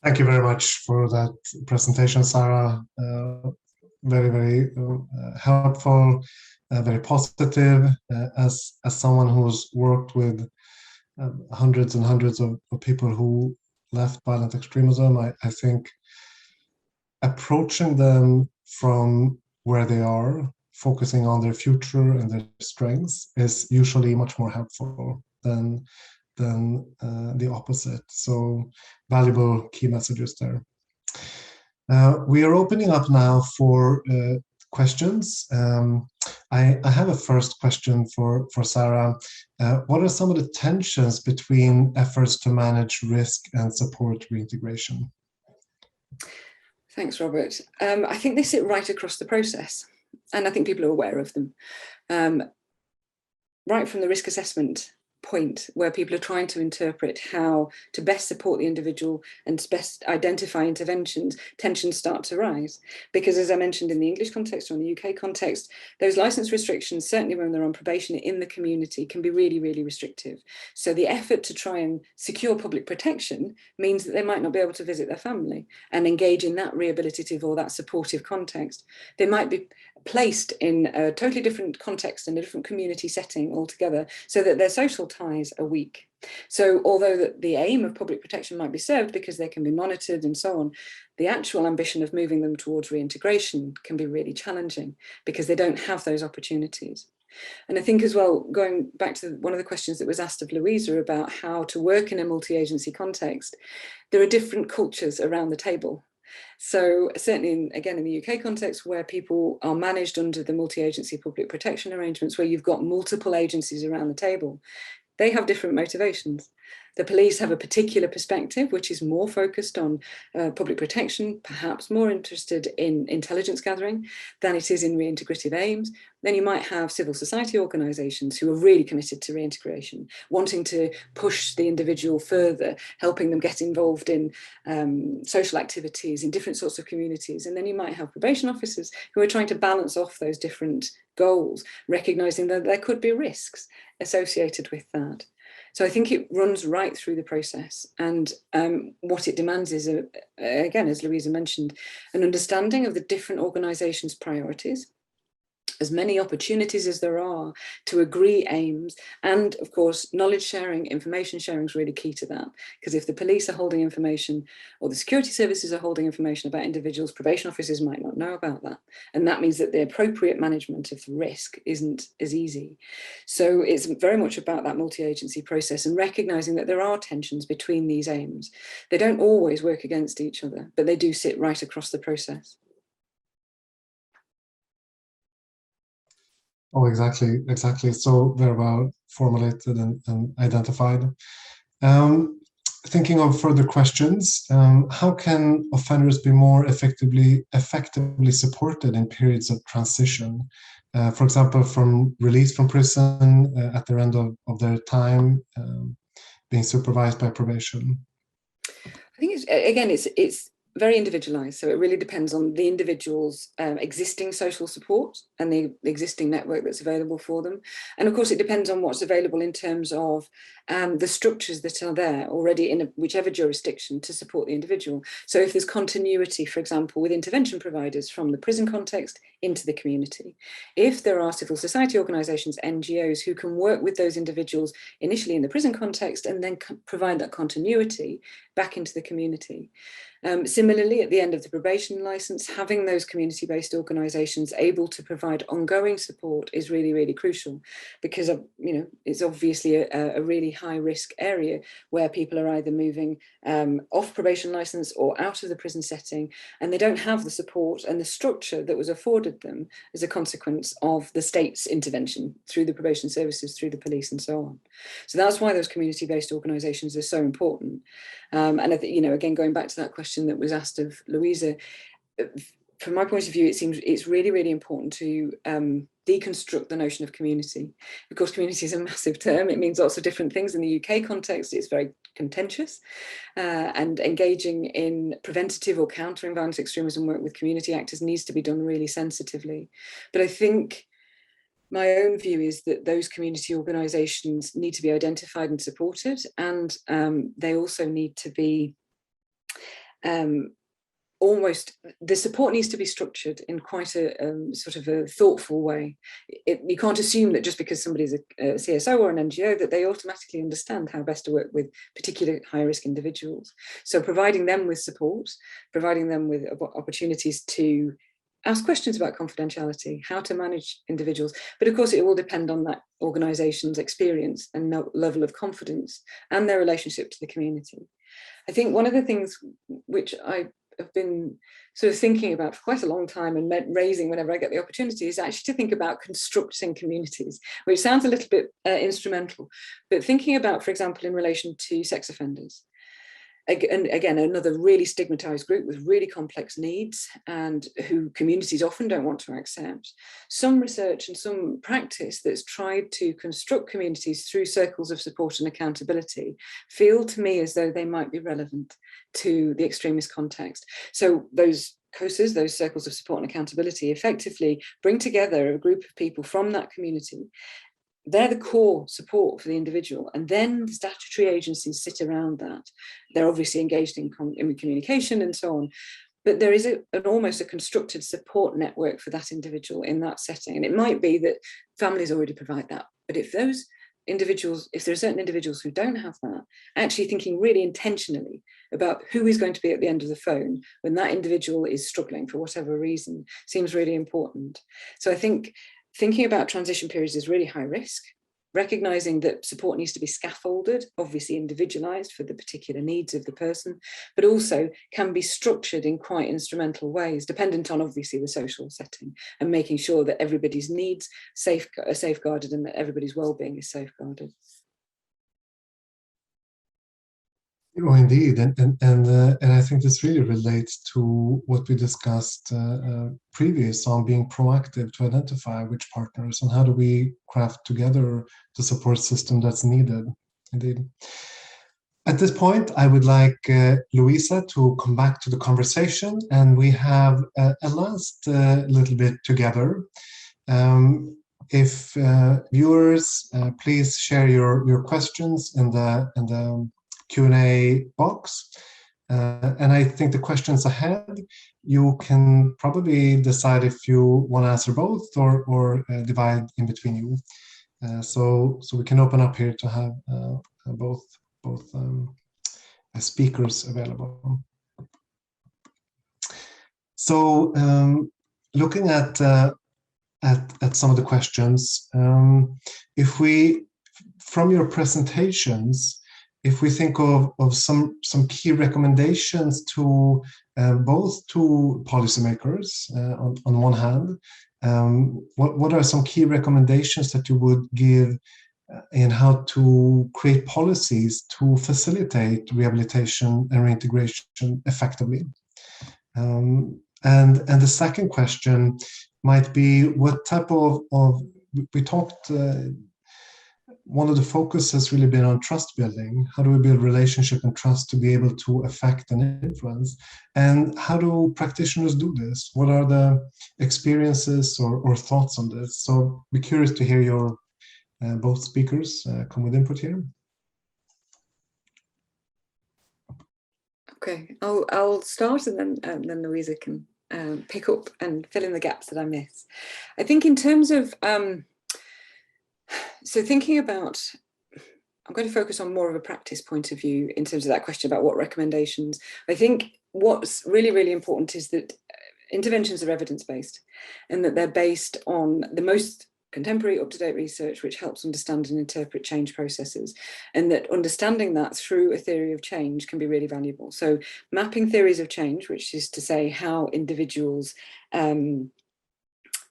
Speaker 2: Thank you very much for that presentation, Sarah. Very, very helpful. Very positive. As someone who's worked with hundreds and hundreds of people who left violent extremism, I think approaching them from where they are, focusing on their future and their strengths is usually much more helpful than the opposite. So valuable key messages there. We are opening up now for questions. I have a first question for Sarah. What are some of the tensions between efforts to manage risk and support reintegration?
Speaker 4: Thanks, Robert. I think they sit right across the process, and I think people are aware of them. Right from the risk assessment point, where people are trying to interpret how to best support the individual and best identify interventions, tensions start to rise. Because as I mentioned, in the English context or in the UK context, those license restrictions, certainly when they're on probation in the community, can be really, really restrictive. So the effort to try and secure public protection means that they might not be able to visit their family and engage in that rehabilitative or that supportive context. They might be placed in a totally different context and a different community setting altogether, so that their social ties are weak. So although the aim of public protection might be served because they can be monitored and so on, the actual ambition of moving them towards reintegration can be really challenging because they don't have those opportunities. And I think as well, going back to one of the questions that was asked of Luisa about how to work in a multi-agency context, there are different cultures around the table. So certainly, again, in the UK context, where people are managed under the multi-agency public protection arrangements, where you've got multiple agencies around the table, they have different motivations. The police have a particular perspective, which is more focused on public protection, perhaps more interested in intelligence gathering than it is in reintegrative aims. Then you might have civil society organisations who are really committed to reintegration, wanting to push the individual further, helping them get involved in social activities in different sorts of communities. And then you might have probation officers who are trying to balance off those different goals, recognising that there could be risks associated with that. So I think it runs right through the process. And what it demands is, again, as Luisa mentioned, an understanding of the different organisations' priorities, as many opportunities as there are to agree aims, and of course knowledge sharing, information sharing is really key to that, because if the police are holding information or the security services are holding information about individuals, probation officers might not know about that, and that means that the appropriate management of the risk isn't as easy. So it's very much about that multi-agency process and recognizing that there are tensions between these aims. They don't always work against each other, but they do sit right across the process.
Speaker 2: Oh, exactly. So very well formulated and identified. Thinking of further questions, how can offenders be more effectively supported in periods of transition? For example, from release from prison at the end of their time, being supervised by probation.
Speaker 4: I think it's very individualized. So it really depends on the individual's existing social support and the existing network that's available for them. And of course, it depends on what's available in terms of the structures that are there already in whichever jurisdiction to support the individual. So if there's continuity, for example, with intervention providers from the prison context into the community, if there are civil society organisations, NGOs, who can work with those individuals initially in the prison context and then provide that continuity back into the community. Similarly, at the end of the probation licence, having those community-based organisations able to provide ongoing support is really, really crucial, because it's obviously a really high-risk area where people are either moving off probation licence or out of the prison setting, and they don't have the support and the structure that was afforded them as a consequence of the state's intervention through the probation services, through the police, and so on. So that's why those community-based organisations are so important. And I think, again, going back to that question that was asked of Luisa, from my point of view, it seems it's really, really important to deconstruct the notion of community. Of course, community is a massive term. It means lots of different things. In the UK context, it's very contentious, and engaging in preventative or countering violent extremism work with community actors needs to be done really sensitively. But I think my own view is that those community organisations need to be identified and supported, and they also need to be the support needs to be structured in quite a sort of a thoughtful way. You can't assume that just because somebody's a CSO or an NGO that they automatically understand how best to work with particular high-risk individuals. So providing them with support, providing them with opportunities to ask questions about confidentiality, how to manage individuals. But of course, it will depend on that organisation's experience and level of confidence and their relationship to the community. I think one of the things which I have been sort of thinking about for quite a long time and raising whenever I get the opportunity is actually to think about constructing communities, which sounds a little bit instrumental, but thinking about, for example, in relation to sex offenders. And again, another really stigmatized group with really complex needs and who communities often don't want to accept. Some research and some practice that's tried to construct communities through circles of support and accountability feel to me as though they might be relevant to the extremist context. So those COSAs, those circles of support and accountability, effectively bring together a group of people from that community. They're the core support for the individual, and then the statutory agencies sit around that. They're obviously engaged in communication and so on, but there is almost a constructed support network for that individual in that setting. And it might be that families already provide that, but if those individuals, if there are certain individuals who don't have that, actually thinking really intentionally about who is going to be at the end of the phone when that individual is struggling for whatever reason seems really important. So I think thinking about transition periods is really high risk, recognizing that support needs to be scaffolded, obviously individualized for the particular needs of the person, but also can be structured in quite instrumental ways, dependent on obviously the social setting, and making sure that everybody's needs are safeguarded and that everybody's well-being is safeguarded.
Speaker 2: Oh, indeed, and I think this really relates to what we discussed previous on being proactive to identify which partners and how do we craft together the support system that's needed. Indeed. At this point, I would like Luisa to come back to the conversation, and we have a last little bit together. If viewers, please share your questions in the Q&A box, and I think the questions ahead, you can probably decide if you want to answer both or divide in between you. So we can open up here to have both speakers available. So looking at some of the questions, if we, from your presentations, if we think of some key recommendations to both to policymakers on one hand, what are some key recommendations that you would give in how to create policies to facilitate rehabilitation and reintegration effectively? And the second question might be, what type of we talked. One of the focus has really been on trust building. How do we build relationship and trust to be able to affect and influence? And how do practitioners do this? What are the experiences or thoughts on this? So be curious to hear your both speakers come with input here.
Speaker 4: Okay, I'll start, and then Luisa can pick up and fill in the gaps that I miss. I think in terms of so thinking about, I'm going to focus on more of a practice point of view in terms of that question about what recommendations. I think what's really, really important is that interventions are evidence-based and that they're based on the most contemporary up-to-date research which helps understand and interpret change processes, and that understanding that through a theory of change can be really valuable. So mapping theories of change, which is to say how individuals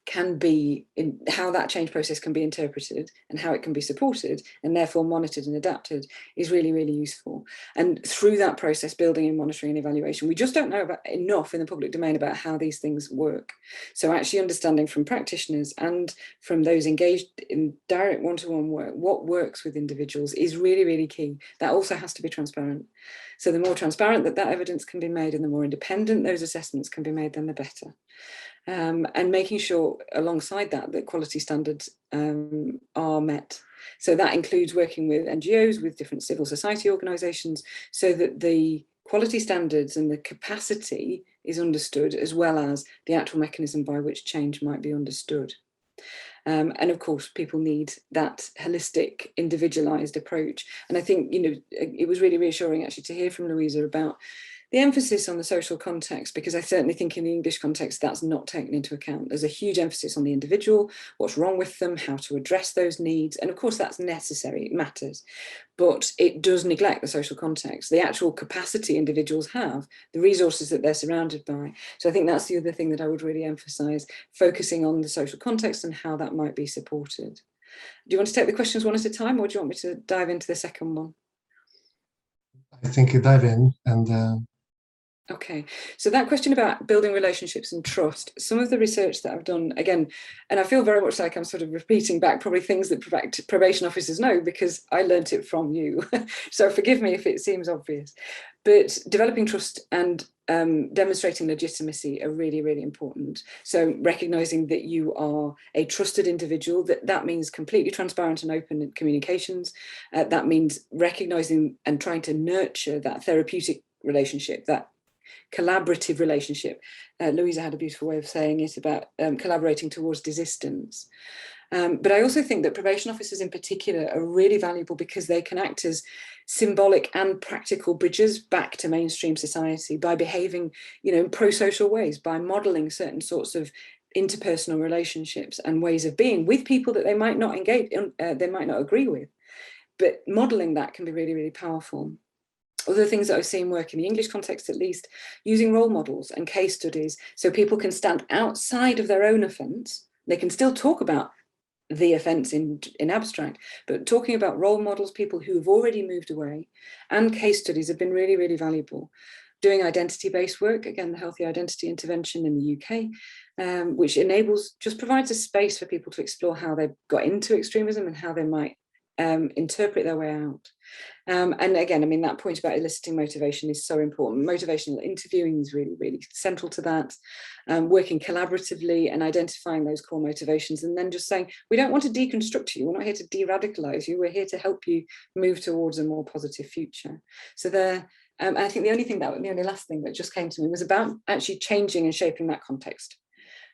Speaker 4: can be, how that change process can be interpreted and how it can be supported and therefore monitored and adapted, is really, really useful. And through that process, building and monitoring and evaluation, we just don't know about enough in the public domain about how these things work. So actually understanding from practitioners and from those engaged in direct one-to-one work, what works with individuals is really, really key. That also has to be transparent. So the more transparent that evidence can be made and the more independent those assessments can be made, then the better. And making sure alongside that quality standards are met. So that includes working with NGOs, with different civil society organisations, so that the quality standards and the capacity is understood, as well as the actual mechanism by which change might be understood. And of course, people need that holistic, individualised approach. And I think, you know, it was really reassuring actually to hear from Luisa about the emphasis on the social context, because I certainly think in the English context, that's not taken into account. There's a huge emphasis on the individual, what's wrong with them, how to address those needs. And of course, that's necessary, it matters. But it does neglect the social context, the actual capacity individuals have, the resources that they're surrounded by. So I think that's the other thing that I would really emphasize, focusing on the social context and how that might be supported. Do you want to take the questions one at a time, or do you want me to dive into the second one?
Speaker 2: I think you dive in and
Speaker 4: Okay, so that question about building relationships and trust, some of the research that I've done, again, and I feel very much like I'm sort of repeating back probably things that probation officers know because I learnt it from you. So forgive me if it seems obvious. But developing trust and demonstrating legitimacy are really, really important. So recognizing that you are a trusted individual, that means completely transparent and open in communications. That means recognizing and trying to nurture that therapeutic relationship, that collaborative relationship. Luisa had a beautiful way of saying it about collaborating towards desistance. But I also think that probation officers in particular are really valuable because they can act as symbolic and practical bridges back to mainstream society by behaving, in pro-social ways, by modeling certain sorts of interpersonal relationships and ways of being with people that they might not engage in, they might not agree with. But modeling that can be really, really powerful. Other things that I've seen work in the English context, at least, using role models and case studies so people can stand outside of their own offence. They can still talk about the offence in abstract, but talking about role models, people who have already moved away, and case studies have been really, really valuable. Doing identity-based work, again, the Healthy Identity Intervention in the UK, which provides a space for people to explore how they got into extremism and how they might interpret their way out. And again, I mean, that point about eliciting motivation is so important. Motivational interviewing is really, really central to that. Working collaboratively and identifying those core motivations, and then just saying, we don't want to deconstruct you. We're not here to de-radicalize you. We're here to help you move towards a more positive future. So I think the only last thing that just came to me was about actually changing and shaping that context.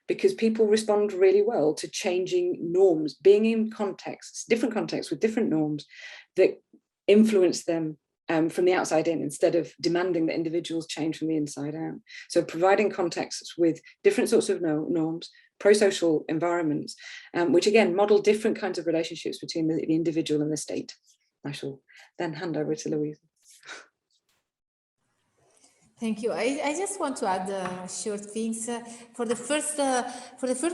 Speaker 4: Because people respond really well to changing norms, being in contexts, different contexts with different norms that influence them from the outside in, instead of demanding that individuals change from the inside out. So providing contexts with different sorts of norms, pro-social environments, which again model different kinds of relationships between the individual and the state. I shall then hand over to Luisa.
Speaker 3: Thank you. I just want to add short things. For the first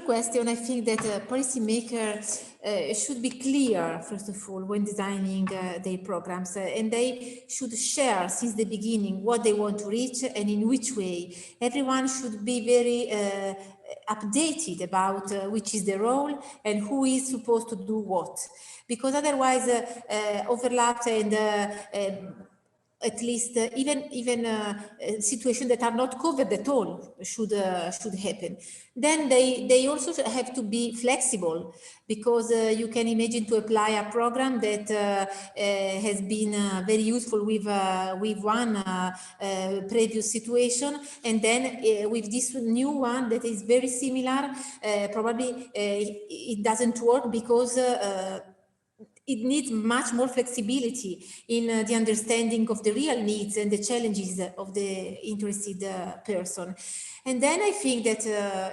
Speaker 3: question, I think that policymakers should be clear, first of all, when designing their programs, and they should share since the beginning what they want to reach and in which way. Everyone should be very updated about which is the role and who is supposed to do what, because otherwise overlaps and at least even situations that are not covered at all should happen. Then they also have to be flexible, because you can imagine to apply a program that has been very useful with one previous situation, and then with this new one that is very similar, probably it doesn't work because it needs much more flexibility in the understanding of the real needs and the challenges of the interested person. And then I think that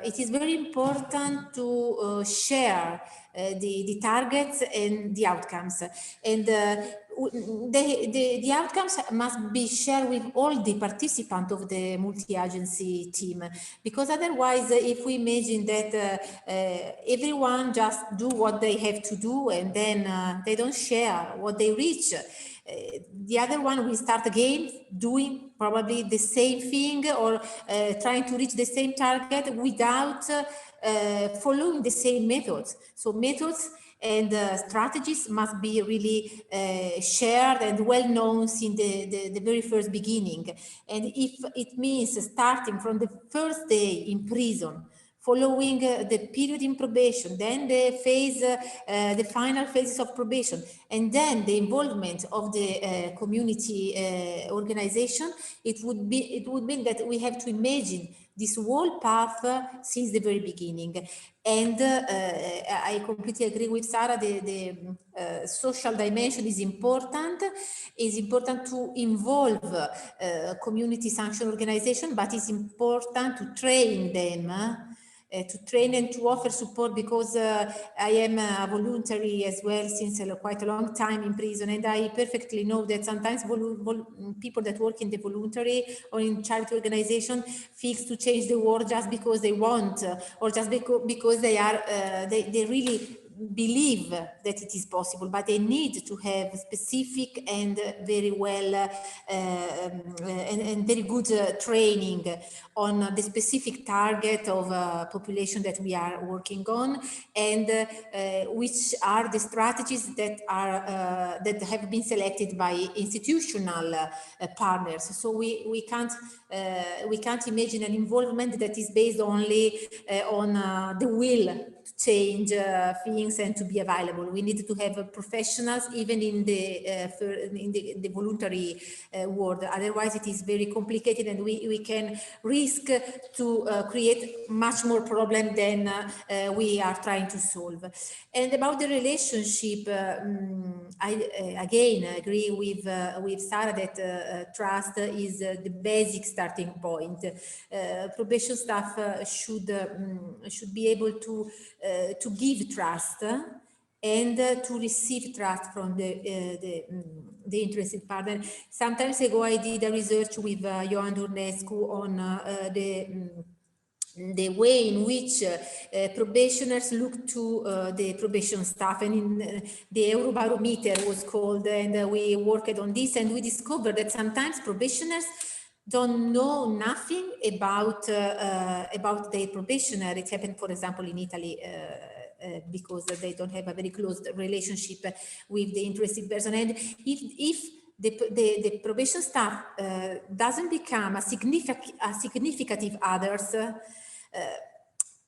Speaker 3: it is very important to share the targets and the outcomes. And the outcomes must be shared with all the participants of the multi-agency team, because otherwise, if we imagine that everyone just do what they have to do and then they don't share what they reach, the other one will start again doing probably the same thing or trying to reach the same target without following the same methods. So methods and strategies must be really shared and well known since the very first beginning. And if it means starting from the first day in prison, following the period in probation, then the final phases of probation, and then the involvement of the community organization, it would mean that we have to imagine this whole path since the very beginning. And I completely agree with Sarah, the social dimension is important. It's important to involve community sanction organization, but it's important to train them, to train and to offer support, because I am a voluntary as well since quite a long time in prison, and I perfectly know that sometimes people that work in the voluntary or in charity organization fix to change the world just because they want, or just because they are they really believe that it is possible, but they need to have specific and very well and very good training on the specific target of population that we are working on, and which are the strategies that are that have been selected by institutional partners. So we can't imagine an involvement that is based only on the will to change things and to be available. We need to have professionals even in the voluntary world. Otherwise, it is very complicated, and we can risk to create much more problem than we are trying to solve. And about the relationship, I again agree with Sarah that trust is the basic starting point. Probation staff should be able to give trust and to receive trust from the interested partner. Some time ago, I did a research with Ioan Durnescu on the way in which probationers look to the probation staff, and in the Eurobarometer was called, and we worked on this, and we discovered that sometimes probationers don't know nothing about their probationer. It happened, for example, in Italy, because they don't have a very close relationship with the interested person. And if the probation staff doesn't become a significant others,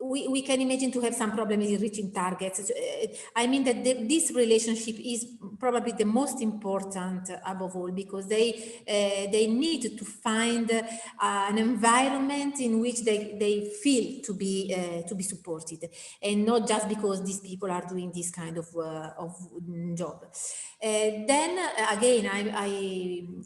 Speaker 3: we can imagine to have some problem in reaching targets. I mean that this relationship is probably the most important above all, because they need to find an environment in which they feel to be supported, and not just because these people are doing this kind of job. Then again,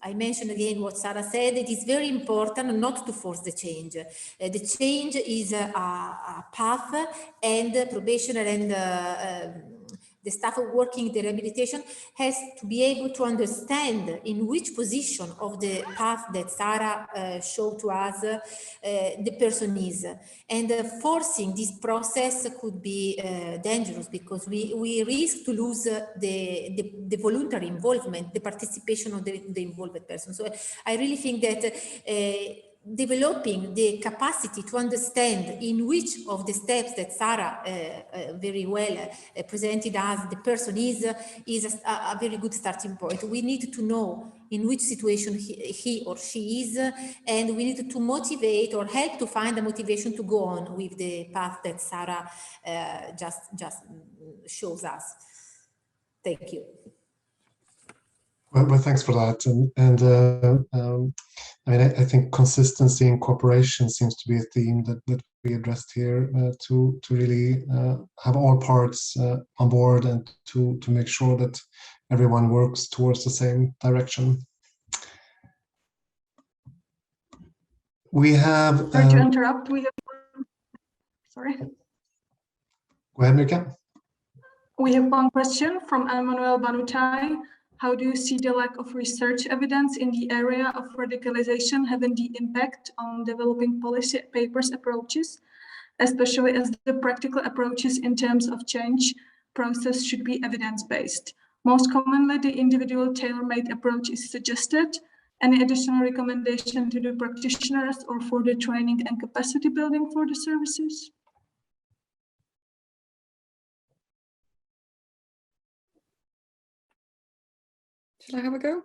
Speaker 3: I mentioned again what Sarah said. It is very important not to force the change. The change is a path, and probationer and the staff working the rehabilitation has to be able to understand in which position of the path that Sarah showed to us the person is. And forcing this process could be dangerous, because we risk to lose the voluntary involvement, the participation of the involved person. So I really think that developing the capacity to understand in which of the steps that Sarah very well presented as the person is a very good starting point. We need to know in which situation he or she is, and we need to motivate or help to find the motivation to go on with the path that Sarah just shows us. Thank you.
Speaker 2: Well, thanks for that. I mean, I think consistency and cooperation seems to be a theme that we addressed here, to really have all parts on board, and to make sure that everyone works towards the same direction. We have...
Speaker 5: Sorry to interrupt. Sorry.
Speaker 2: Go ahead, Mirka.
Speaker 5: We have one question from Emmanuel Banutai. How do you see the lack of research evidence in the area of radicalization having the impact on developing policy papers approaches, especially as the practical approaches in terms of change process should be evidence-based? Most commonly, the individual tailor-made approach is suggested. Any additional recommendation to the practitioners or for the training and capacity building for the services?
Speaker 4: Shall I have a go?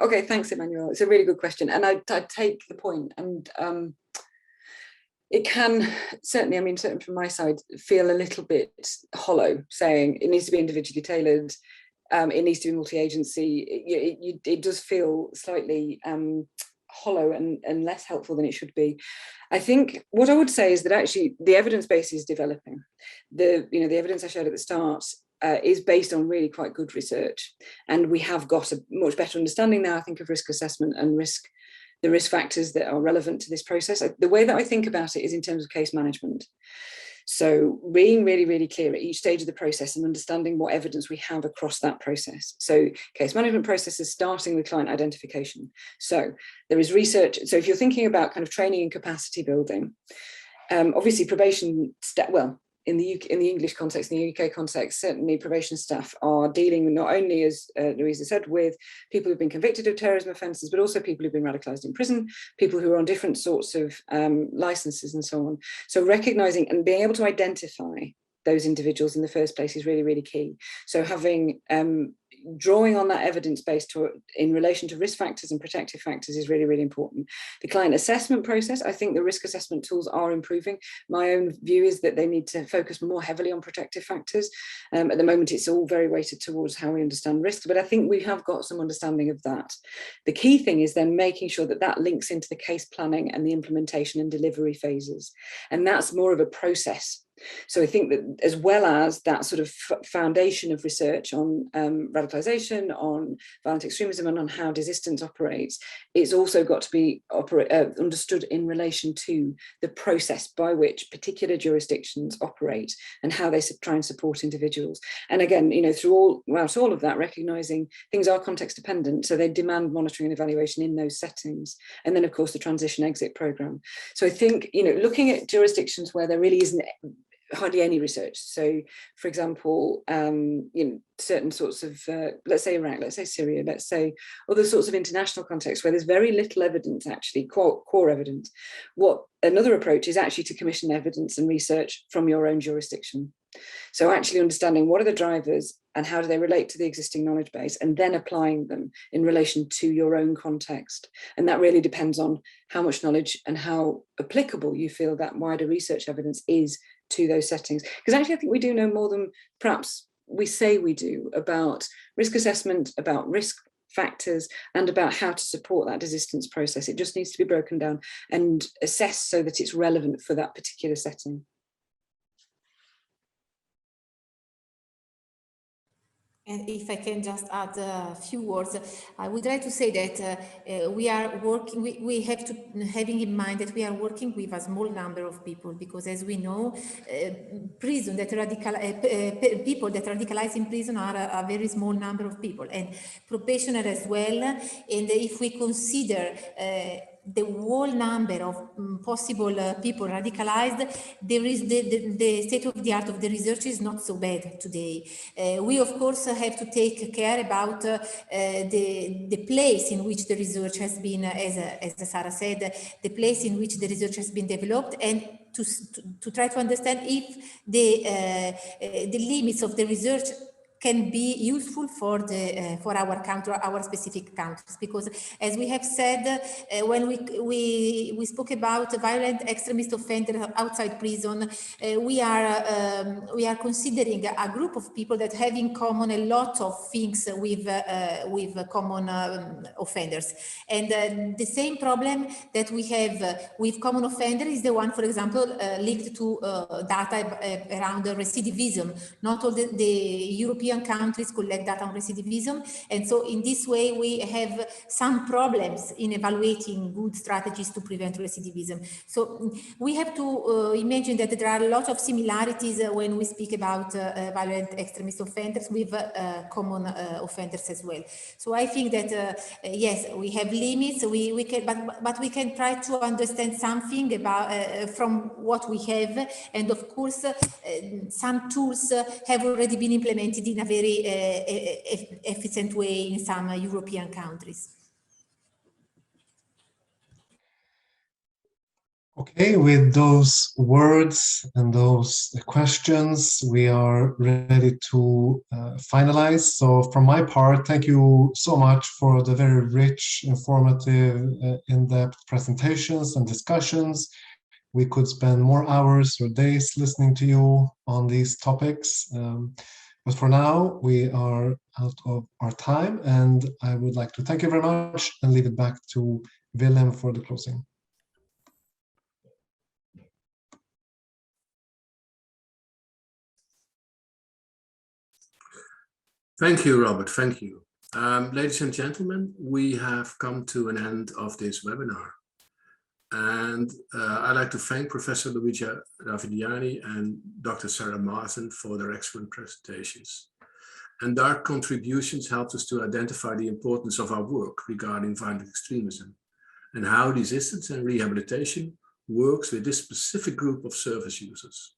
Speaker 4: Okay, thanks, Emmanuel. It's a really good question, and I take the point, and it can certainly, I mean, certainly from my side, feel a little bit hollow, saying it needs to be individually tailored, it needs to be multi-agency. It does feel slightly hollow and less helpful than it should be. I think what I would say is that actually the evidence base is developing. The evidence I showed at the start is based on really quite good research, and we have got a much better understanding now, I think, of risk assessment and the risk factors that are relevant to this process. The way that I think about it is in terms of case management. So being really, really clear at each stage of the process and understanding what evidence we have across that process. So case management process is starting with client identification. So there is research. So if you're thinking about kind of training and capacity building, obviously probation, in the English context, in the UK context, certainly probation staff are dealing not only, as Luisa said, with people who've been convicted of terrorism offences, but also people who've been radicalised in prison, people who are on different sorts of licences and so on. So recognising and being able to identify those individuals in the first place is really, really key. So having drawing on that evidence base in relation to risk factors and protective factors is really, really important. The client assessment process, I think the risk assessment tools are improving. My own view is that they need to focus more heavily on protective factors. At the moment, it's all very weighted towards how we understand risks, but I think we have got some understanding of that. The key thing is then making sure that that links into the case planning and the implementation and delivery phases. And that's more of a process. So I think that as well as that sort of foundation of research on radicalisation, on violent extremism, and on how resistance operates, it's also got to be understood in relation to the process by which particular jurisdictions operate and how they try and support individuals. And again, throughout all of that, recognising things are context dependent, so they demand monitoring and evaluation in those settings. And then, of course, the transition exit programme. So I think, looking at jurisdictions where there really isn't hardly any research. So, for example, certain sorts of, let's say Iraq, let's say Syria, let's say other sorts of international contexts where there's very little evidence, actually, core evidence. What another approach is actually to commission evidence and research from your own jurisdiction. So actually understanding what are the drivers and how do they relate to the existing knowledge base, and then applying them in relation to your own context. And that really depends on how much knowledge and how applicable you feel that wider research evidence is to those settings. Because actually I think we do know more than perhaps we say we do about risk assessment, about risk factors, and about how to support that resistance process. It just needs to be broken down and assessed so that it's relevant for that particular setting.
Speaker 3: And if I can just add a few words, I would like to say that we are working, we have to having in mind that we are working with a small number of people, because as we know, people that radicalize in prison are a very small number of people, and probationer as well. And if we consider the whole number of possible people radicalized, there is the state of the art of the research is not so bad today. We of course have to take care about the place in which the research has been, as Sarah said, the place in which the research has been developed, and to try to understand if the limits of the research can be useful for our country, our specific countries, because as we have said, when we spoke about violent extremist offenders outside prison, we are considering a group of people that have in common a lot of things with common offenders, and the same problem that we have with common offenders is the one, for example, linked to data around recidivism. Not all the European countries collect data on recidivism, and so in this way we have some problems in evaluating good strategies to prevent recidivism. So we have to imagine that there are a lot of similarities when we speak about violent extremist offenders with common offenders as well. So I think that yes, we have limits, we can, but we can try to understand something about from what we have, and of course some tools have already been implemented in a very efficient way in some European countries.
Speaker 2: Okay, with those words and those questions, we are ready to finalize. So from my part, thank you so much for the very rich, informative, in-depth presentations and discussions. We could spend more hours or days listening to you on these topics. But for now, we are out of our time, and I would like to thank you very much and leave it back to Willem for the closing.
Speaker 1: Thank you, Robert. Thank you. Ladies and gentlemen, we have come to an end of this webinar. And I'd like to thank Professor Luisa Ravagnani and Dr. Sarah Marsden for their excellent presentations. And their contributions helped us to identify the importance of our work regarding violent extremism and how resistance and rehabilitation works with this specific group of service users.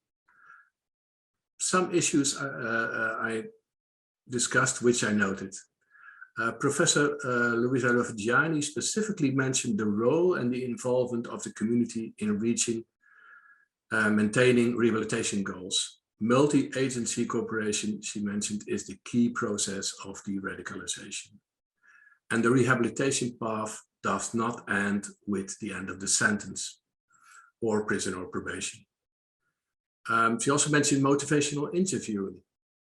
Speaker 1: Some issues I discussed, which I noted. Professor Luisa Ravagnani specifically mentioned the role and the involvement of the community in reaching, maintaining rehabilitation goals. Multi-agency cooperation, she mentioned, is the key process of de-radicalization. And the rehabilitation path does not end with the end of the sentence or prison or probation. She also mentioned motivational interviewing.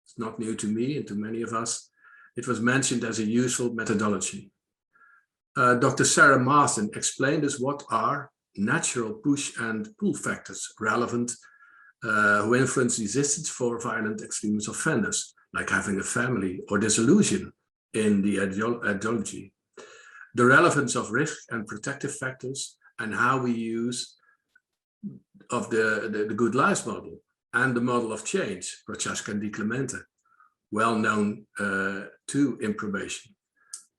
Speaker 1: It's not new to me and to many of us. It was mentioned as a useful methodology. Dr. Sarah Marsden explained us what are natural push and pull factors relevant who influence resistance for violent extremist offenders, like having a family or disillusion in the ideology. The relevance of risk and protective factors and how we use of the good lives model and the model of change, Prochaska and Di Clemente, well known too in probation.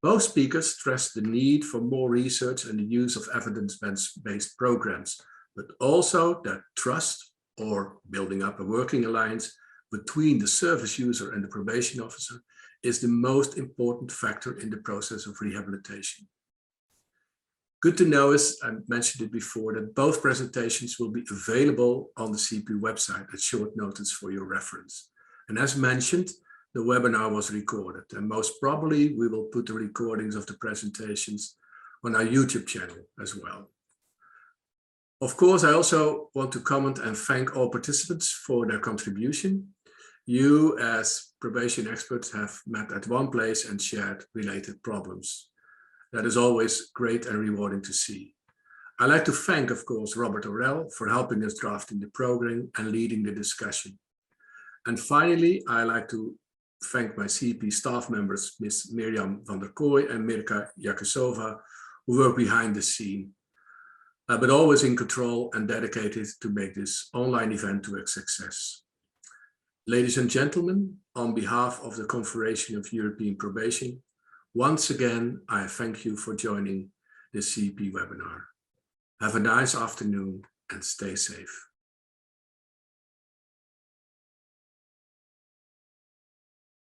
Speaker 1: Both speakers stressed the need for more research and the use of evidence-based programs, but also that trust or building up a working alliance between the service user and the probation officer is the most important factor in the process of rehabilitation. Good to know is, I mentioned it before, that both presentations will be available on the CP website at short notice for your reference. And as mentioned, the webinar was recorded, and most probably we will put the recordings of the presentations on our YouTube channel as well. Of course, I also want to comment and thank all participants for their contribution. You as probation experts have met at one place and shared related problems. That is always great and rewarding to see. I'd like to thank, of course, Robert Orell for helping us drafting the program and leading the discussion. And finally, I'd like to thank my CP staff members, Ms. Mirjam van der Kooi and Mirka Yakisova, who work behind the scene, but always in control and dedicated to make this online event to a success. Ladies and gentlemen, on behalf of the Confederation of European Probation, once again, I thank you for joining this CP webinar. Have a nice afternoon and stay safe.